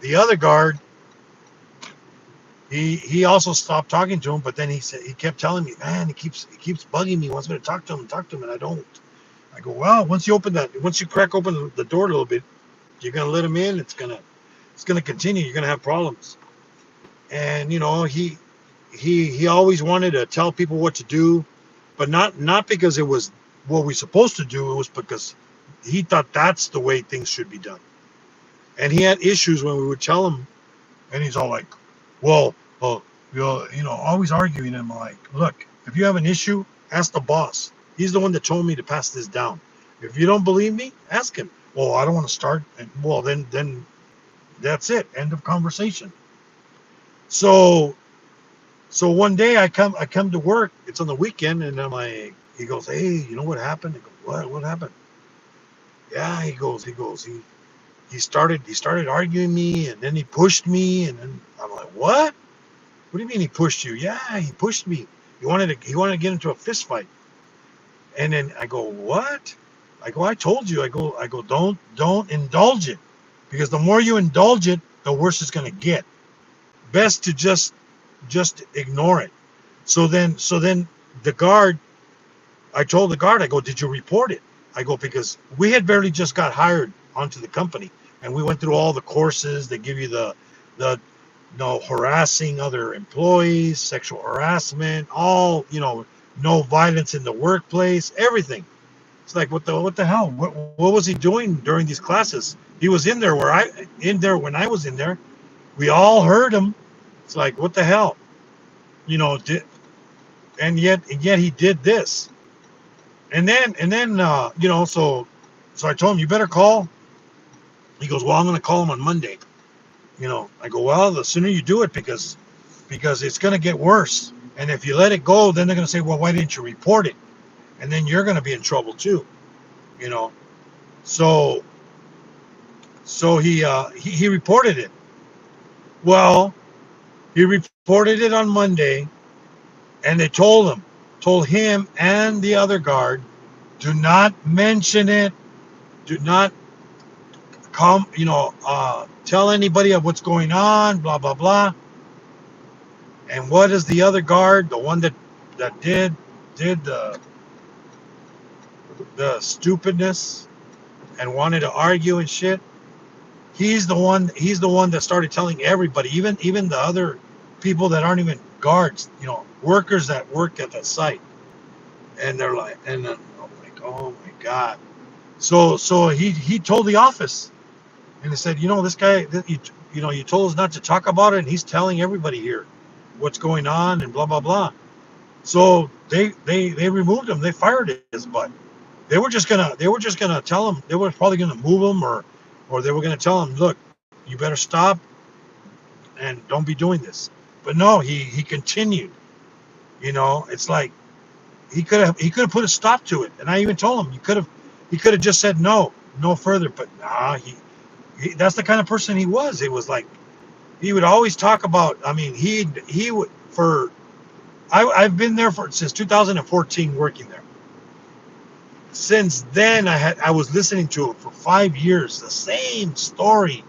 The other guard, he also stopped talking to him, but then he kept telling me, man, he keeps bugging me, wants me to talk to him, and I don't. I go, well, once you crack open the door a little bit, you're gonna let him in. It's gonna continue. You're gonna have problems. And he always wanted to tell people what to do, but not because it was what we're supposed to do. It was because he thought that's the way things should be done. And he had issues when we would tell him, and he's all like, well, always arguing. And I'm like, look, if you have an issue, ask the boss. He's the one that told me to pass this down. If you don't believe me, ask him. Well, I don't want to start. And well, then that's it. End of conversation. So one day I come to work. It's on the weekend, and I'm like, he goes, hey, you know what happened? I go, what happened? Yeah, he started arguing me, and then he pushed me, and then I'm like, what? What do you mean he pushed you? Yeah, he pushed me. He wanted to get into a fist fight. And then I go, what? I told you. I go, don't indulge it, because the more you indulge it, the worse it's gonna get. Best to just ignore it. So then the guard, I told the guard, I go, did you report it? I go, because we had barely just got hired onto the company, and we went through all the courses. They give you the no harassing other employees, sexual harassment, all, no violence in the workplace, everything. It's like, what the hell? What was he doing during these classes? He was in there when I was in there. We all heard him. It's like, what the hell? You know, and yet he did this. And then, so I told him, you better call. He goes, well, I'm going to call him on Monday. I go, well, the sooner you do it, because it's going to get worse. And if you let it go, then they're going to say, well, why didn't you report it? And then you're going to be in trouble too. You know. So he reported it. Well, he reported it on Monday, and they told him and the other guard, do not mention it. Do not come, tell anybody of what's going on, blah, blah, blah. And what is the other guard, the one that did the stupidness and wanted to argue and shit? He's the one that started telling everybody, even the other people that aren't even guards, workers that work at the site. And they're like, and then I'm like, oh my god. So he told the office, and he said, this guy, you told us not to talk about it, and he's telling everybody here what's going on and blah blah blah. So they removed him. They fired his butt. They were just gonna tell him, they were probably gonna move him, or they were gonna tell him, look, you better stop and don't be doing this. But no, he continued. It's like he could have put a stop to it. And I even told him, he could have just said no further. But nah, he that's the kind of person he was. It was like he would always talk about. I mean, he would for I've been there since 2014 working there. Since then, I was listening to it for 5 years, the same story,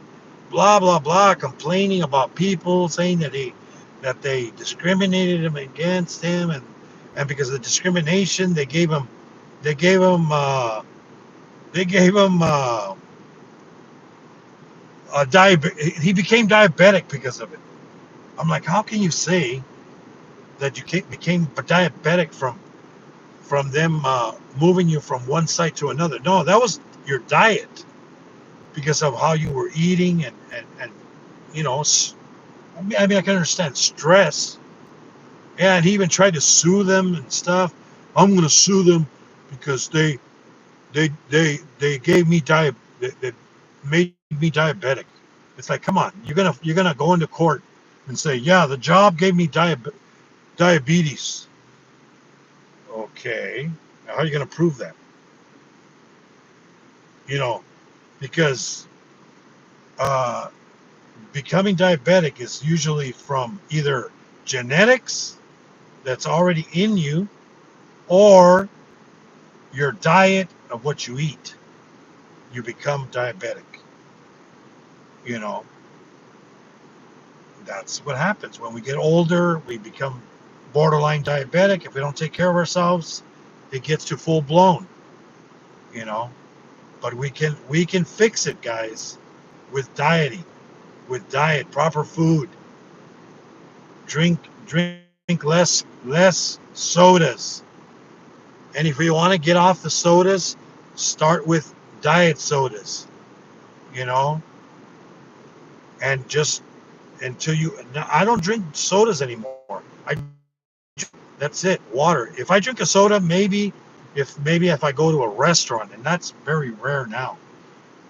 blah blah blah, complaining about people, saying that they discriminated him against him, and because of the discrimination, they gave him they gave him a he became diabetic because of it. I'm like, how can you say that you became diabetic from them moving you from one site to another? No, that was your diet, because of how you were eating, and you know I mean, I can understand stress. Yeah, and he even tried to sue them and stuff. I'm going to sue them because they gave me they made me diabetic. It's like, come on, you're gonna go into court and say, yeah, the job gave me diabetes. Okay, now how are you gonna prove that? You know, because uh, becoming diabetic is usually from either genetics that's already in you, or your diet of what you eat. You become diabetic. You know, that's what happens when we get older. We become borderline diabetic. If we don't take care of ourselves, it gets to full blown. You know, but we can fix it, guys, with dieting, with diet, proper food, drink less sodas. And if you want to get off the sodas, start with diet sodas. You know, and just until you. I don't drink sodas anymore. That's it. Water. If I drink a soda, maybe if I go to a restaurant, and that's very rare now,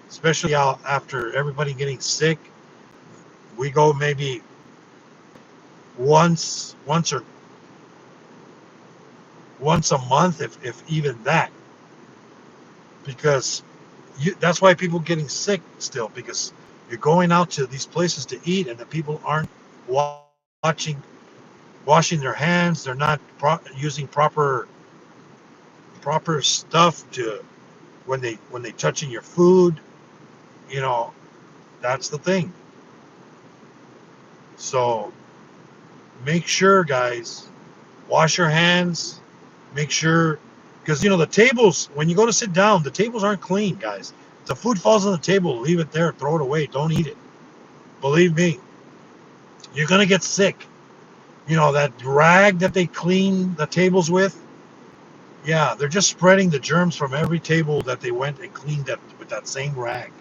especially after everybody getting sick. We go maybe once or once a month, if even that, because that's why people getting sick still, because you're going out to these places to eat, and the people aren't watching washing their hands. They're not using proper stuff to when they touching your food. You know, that's the thing. So make sure, guys, wash your hands. Make sure, because the tables, when you go to sit down, the tables aren't clean, guys. If the food falls on the table, leave it there, throw it away, don't eat it. Believe me, you're gonna get sick. That rag that they clean the tables with, yeah, they're just spreading the germs from every table that they went and cleaned that with that same rag.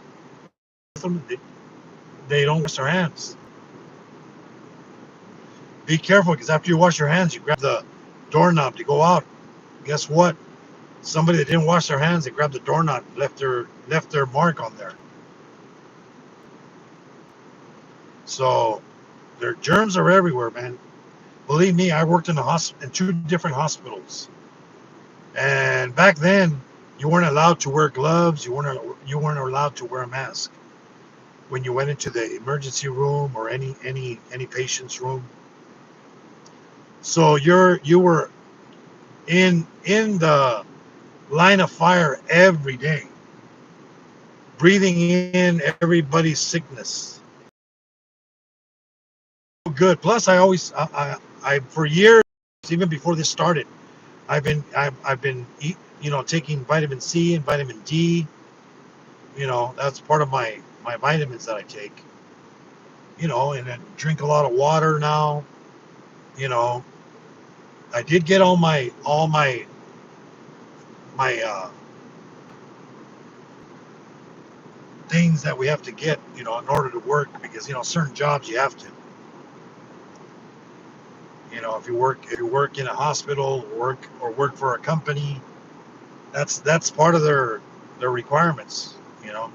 They don't wash their hands. Be careful, because after you wash your hands, you grab the doorknob to go out. Guess what? Somebody that didn't wash their hands, they grabbed the doorknob, left their mark on there. So their germs are everywhere, man. Believe me, I worked in two different hospitals, and back then you weren't allowed to wear gloves. You weren't allowed to wear a mask. when you went into the emergency room or any patient's room. So you were in the line of fire every day, breathing in everybody's sickness. Good. Plus, I for years, even before this started, I've been taking vitamin C and vitamin D. That's part of my vitamins that I take. And then drink a lot of water now. You know, I did get all my things that we have to get, in order to work, because certain jobs you have to. If you work in a hospital, work for a company, that's part of their requirements. You know,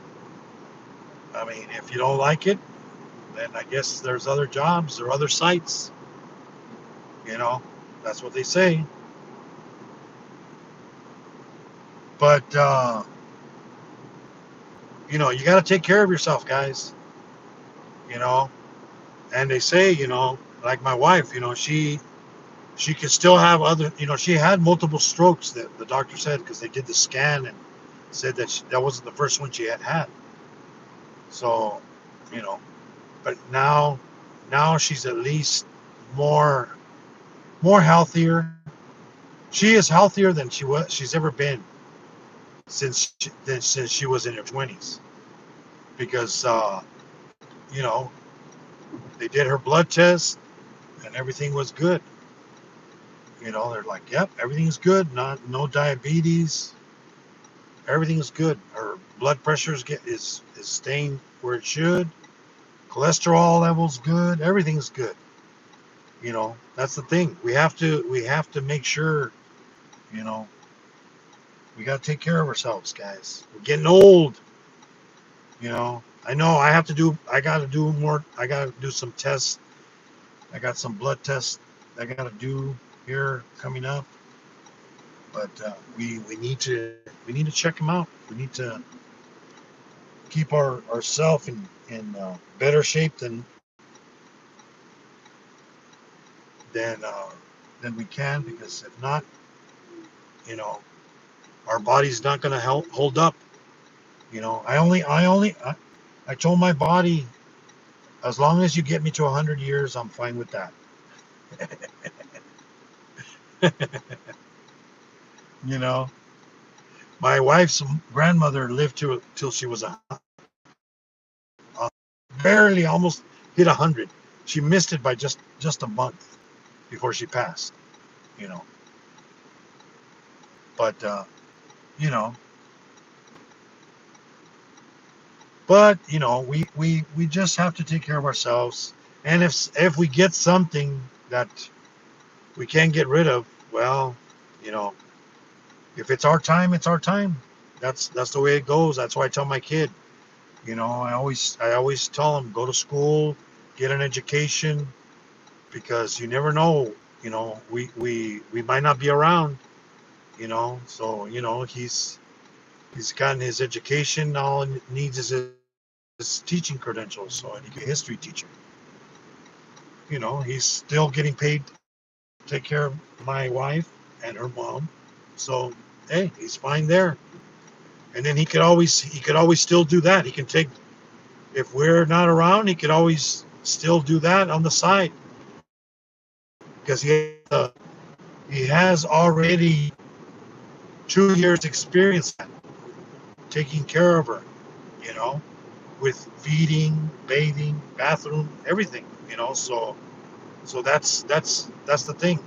I mean, if you don't like it, then I guess there's other jobs or other sites. You know, that's what they say. But you got to take care of yourself, guys. You know, and they say, like my wife, she could still have other. She had multiple strokes that the doctor said, because they did the scan and said that that wasn't the first one she had had. So, you know, but now she's at least more more healthier. She is healthier than she's ever been since she was in her 20s, because you know they did her blood test and everything was good. They're like, yep, everything's good. Not no diabetes. Everything is good. Her blood pressure is staying where it should. Cholesterol levels good. Everything's good. That's the thing. We have to make sure. You know, we got to take care of ourselves, guys. We're getting old. I know I got to do more. I got to do some tests. I got some blood tests I got to do here coming up. But we need to check them out. We need to keep ourselves in better shape than uh, than we can, because if not, you know, our body's not going to hold up. I told my body, as long as you get me to 100 years, I'm fine with that. you know, my wife's grandmother lived till she was barely almost hit 100. She missed it by just a month before she passed. You know, but you know, we just have to take care of ourselves. And if we get something that we can't get rid of, well, you know, if it's our time, it's our time. That's the way it goes. That's why I tell my kid. I always tell him, go to school, get an education, because you never know. We might not be around. So he's gotten his education. All he needs is his teaching credentials, so he can be a history teacher. He's still getting paid to take care of my wife and her mom. So hey, he's fine there. And then he could always still do that. He can take, if we're not around, he could always still do that on the side, because he has already 2 years experience taking care of her, you know, with feeding, bathing, bathroom, everything. So that's the thing.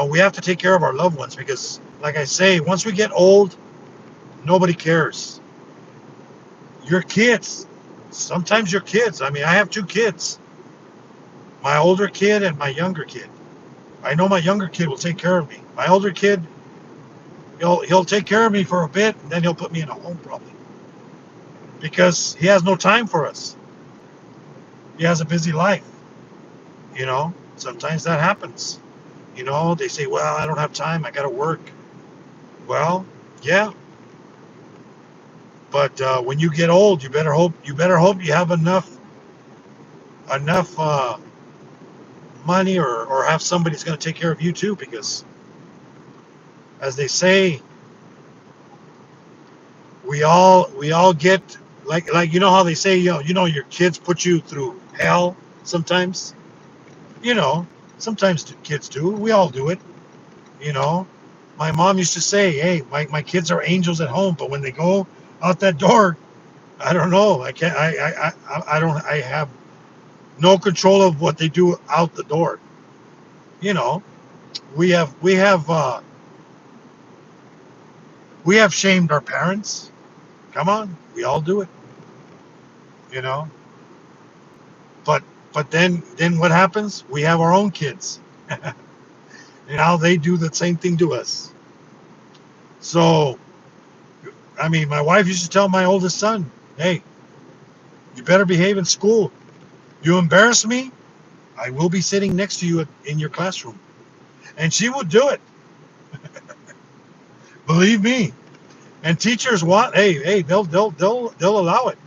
We have to take care of our loved ones, because, like I say, once we get old, nobody cares. Your kids, sometimes your kids. I mean, I have two kids, my older kid and my younger kid. I know my younger kid will take care of me. My older kid, he'll take care of me for a bit, and then he'll put me in a home, probably, because he has no time for us. He has a busy life. Sometimes that happens. They say, well, I don't have time, I got to work. Well, yeah, But when you get old, you better hope you have enough money, or have somebody that's going to take care of you too, because as they say, we all get, like you know how they say, your kids put you through hell sometimes. You know, sometimes kids do. We all do it. You know, my mom used to say, "Hey, my kids are angels at home, but when they go out that door, I don't know. I can't. I don't. I have no control of what they do out the door." You know, we have shamed our parents. Come on, we all do it. You know, but then what happens? We have our own kids, and now they do the same thing to us. So, I mean, my wife used to tell my oldest son, "Hey, you better behave in school. You embarrass me, I will be sitting next to you in your classroom." And she would do it. Believe me. And teachers want, hey, they'll allow it.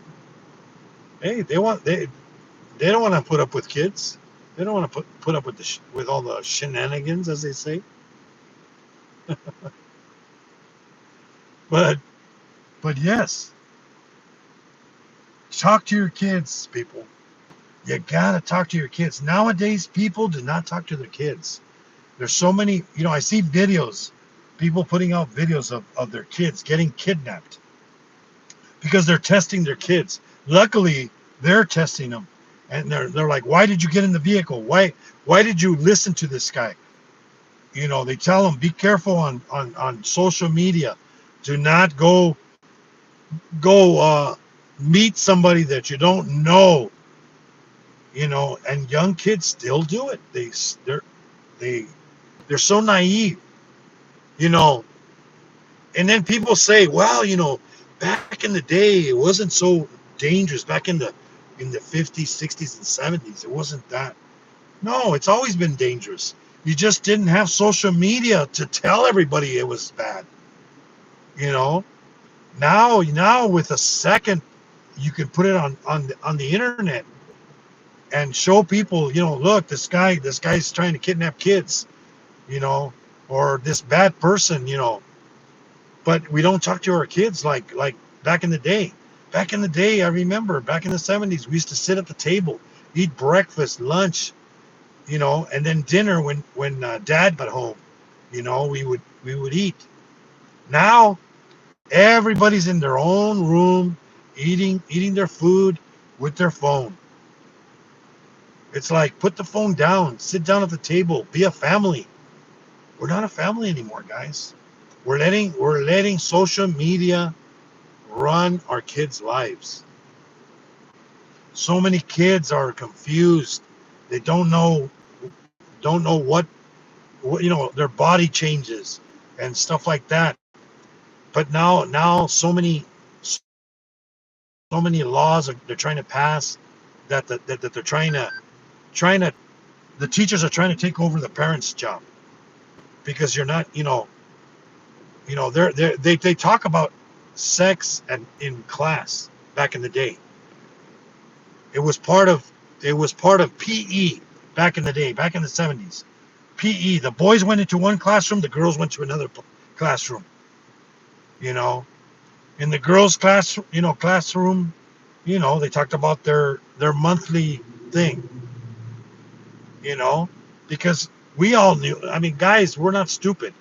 Hey, they don't want to put up with kids. They don't want to put up with with all the shenanigans, as they say. But yes, talk to your kids, people. You gotta talk to your kids. Nowadays, people do not talk to their kids. There's so many, I see videos, people putting out videos of their kids getting kidnapped because they're testing their kids. Luckily, they're testing them, and they're like, "Why did you get in the vehicle? Why did you listen to this guy?" They tell them, "Be careful on social media. Do not go meet somebody that you don't know." And young kids still do it. They they're so naive. You know, and then people say, "Well, back in the day, it wasn't so dangerous. Back in the 50s, 60s, and 70s, it wasn't that." No, it's always been dangerous. You just didn't have social media to tell everybody it was bad. You know, now with a second, you can put it on the internet and show people, look, this guy's trying to kidnap kids, you know, or this bad person, but we don't talk to our kids like back in the day. Back in the day, I remember back in the 70s, we used to sit at the table, eat breakfast, lunch, and then dinner when dad got home. We would eat. Now everybody's in their own room, eating their food with their phone. It's like, put the phone down, sit down at the table, be a family. We're not a family anymore, guys. We're letting social media run our kids' lives. So many kids are confused. They don't know what their body changes and stuff like that. But now so many laws they're trying to pass, that they're trying to the teachers are trying to take over the parents' job, because you're not, they talk about sex and in class. Back in the day, it was part of PE. Back in the day, back in the 70s, PE, the boys went into one classroom, the girls went to another classroom. you know in the girls classroom, they talked about their monthly thing, you know because we all knew. I mean, guys, we're not stupid.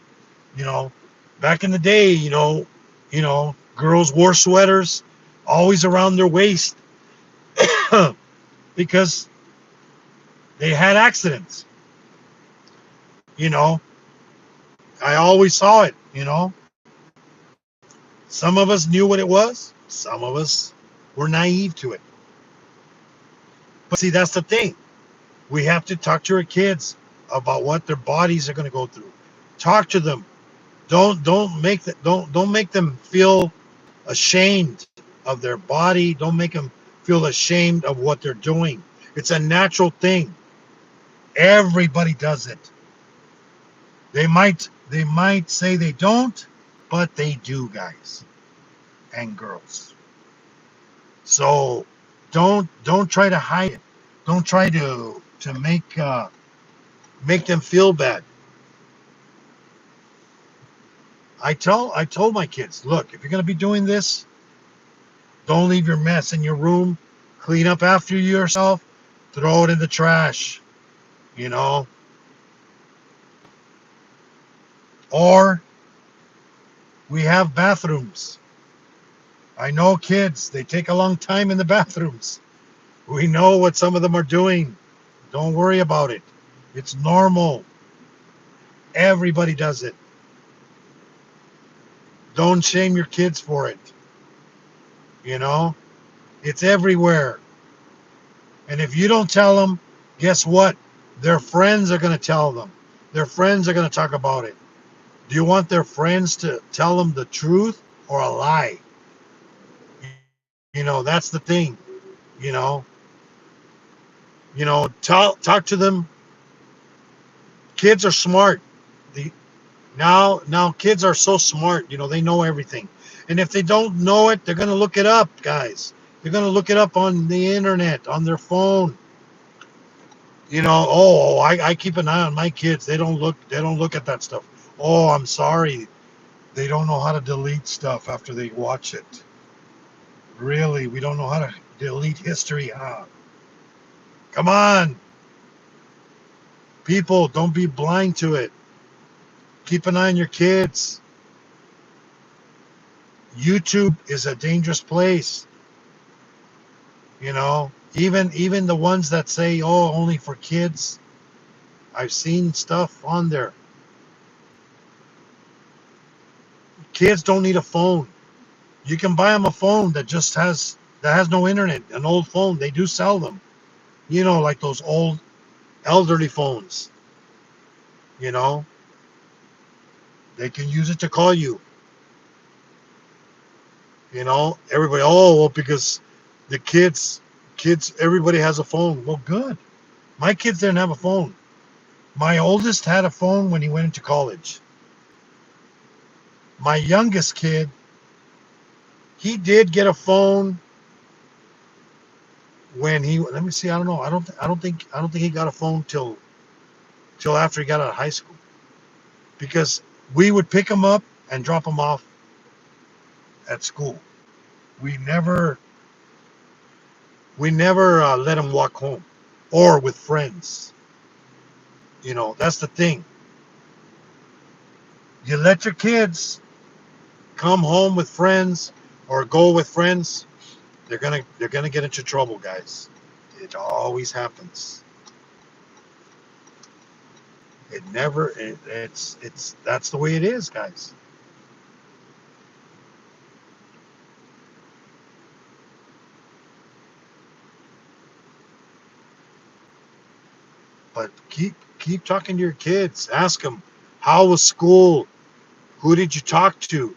you know Back in the day, girls wore sweaters always around their waist, because they had accidents. you know I always saw it. Some of us knew what it was, some of us were naive to it. But see, that's the thing. We have to talk to our kids about what their bodies are going to go through. Talk to them. Don't make them feel ashamed of their body. Don't make them feel ashamed of what they're doing. It's a natural thing. Everybody does it. They might say they don't, but they do, guys. and girls. So don't try to hide it. Don't try to make them feel bad. I told my kids, look, if you're gonna be doing this, don't leave your mess in your room. Clean up after yourself. Throw it in the trash. You know, or we have bathrooms. I know kids, they take a long time in the bathrooms. We know what some of them are doing. Don't worry about it. It's normal. Everybody does it. Don't shame your kids for it. You know, it's everywhere. And if you don't tell them, guess what? Their friends are going to tell them. Their friends are going to talk about it. Do you want their friends to tell them the truth or a lie? You know, that's the thing. You know, talk to them. Kids are smart. The now kids are so smart. They know everything. And if they don't know it, they're going to look it up, guys. They're going to look it up on the internet, on their phone. I keep an eye on my kids. They don't look at that stuff. Oh, I'm sorry. They don't know how to delete stuff after they watch it. Really, we don't know how to delete history, huh? Come on, people, don't be blind to it. Keep an eye on your kids. YouTube is a dangerous place. Even the ones that say, "Oh, only for kids." I've seen stuff on there. Kids don't need a phone. You can buy them a phone that has no internet, an old phone. They do sell them. Like those old elderly phones. You know, they can use it to call you. Everybody. Oh, well, because the kids, everybody has a phone. Well, good. My kids didn't have a phone. My oldest had a phone when he went into college. My youngest kid, he did get a phone when he. Let me see. I don't know. I don't think he got a phone till after he got out of high school, because we would pick him up and drop him off at school. We never we never let him walk home or with friends. That's the thing. You let your kids come home with friends or go with friends, they're gonna get into trouble, guys. It always happens. It's that's the way it is, guys. But keep talking to your kids. Ask them, how was school? Who did you talk to?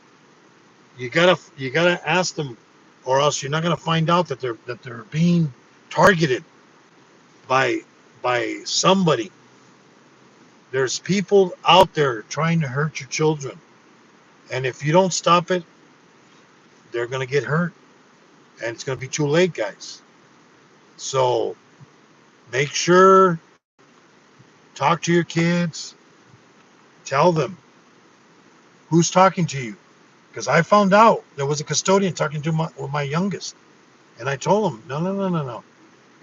You gotta ask them, or else you're not gonna find out that they're being targeted by somebody. There's people out there trying to hurt your children, and if you don't stop it, they're gonna get hurt, and it's gonna be too late, guys. So make sure, talk to your kids, tell them who's talking to you. Because I found out there was a custodian talking to my youngest, and I told him, no, no, no, no, no.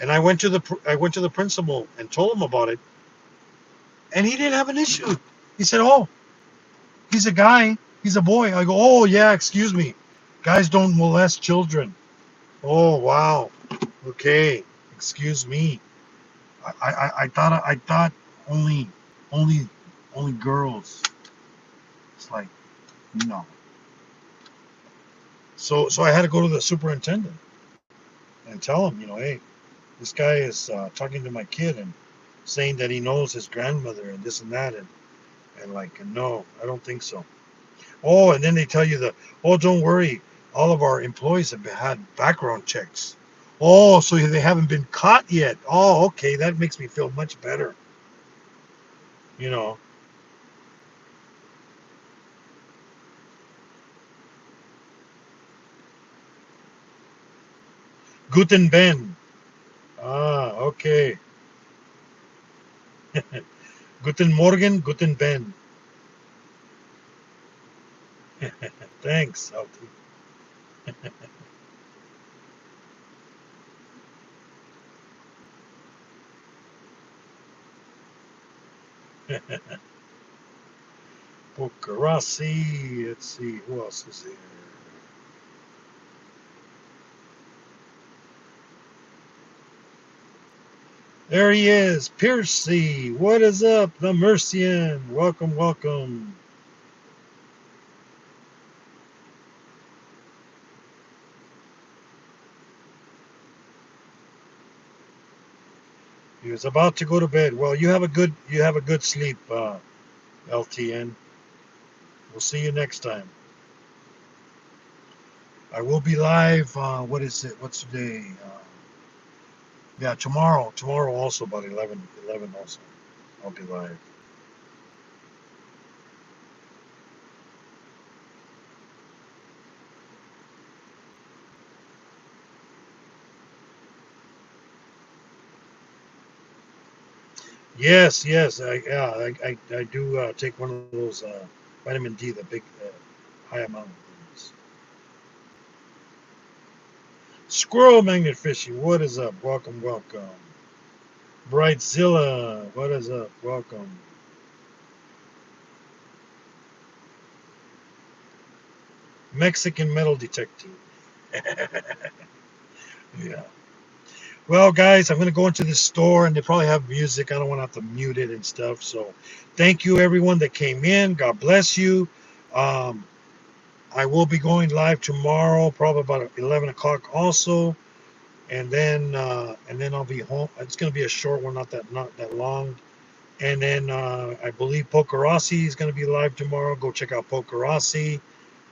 And I went to the principal and told him about it, and he didn't have an issue. He said, "Oh, he's a guy, he's a boy." I go, "Oh yeah, excuse me, guys don't molest children." Oh wow, okay, excuse me. I thought only only only girls. It's like no. So I had to go to the superintendent and tell him, hey, this guy is talking to my kid and saying that he knows his grandmother and this and that, and like, no, I don't think so. Oh, and then they tell you oh, don't worry, all of our employees have had background checks. Oh, so they haven't been caught yet. Oh, okay, that makes me feel much better. You know, Guten Ben. Ah, okay. Guten Morgen, Guten Ben. Thanks, Alti. Pokerasi. Let's see, who else is here? There he is, Piercy. What is up, the Mercian? Welcome, welcome. He was about to go to bed. Well, you have a good sleep, LTN. We'll see you next time. I will be live. What is it? What's today? Yeah, tomorrow. Tomorrow also about 11 also. I'll be live. Yes, yes. I do take one of those vitamin D, the big high amount of things. Squirrel magnet fishing. What is up? Welcome, welcome. Brightzilla. What is up? Welcome. Mexican metal detecting. Yeah. Well, guys, I'm going to go into the store and they probably have music. I don't want to have to mute it and stuff. So thank you, everyone that came in. God bless you. Um, I will be going live tomorrow, probably about 11 o'clock also. And then I'll be home. It's going to be a short one, not that long. And then I believe Pokerossi is going to be live tomorrow. Go check out Pokerossi,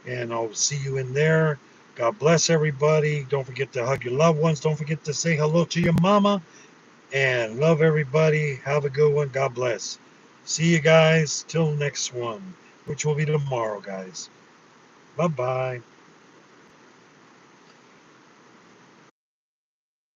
and I'll see you in there. God bless everybody. Don't forget to hug your loved ones. Don't forget to say hello to your mama. And love everybody. Have a good one. God bless. See you guys till next one, which will be tomorrow, guys. Bye bye.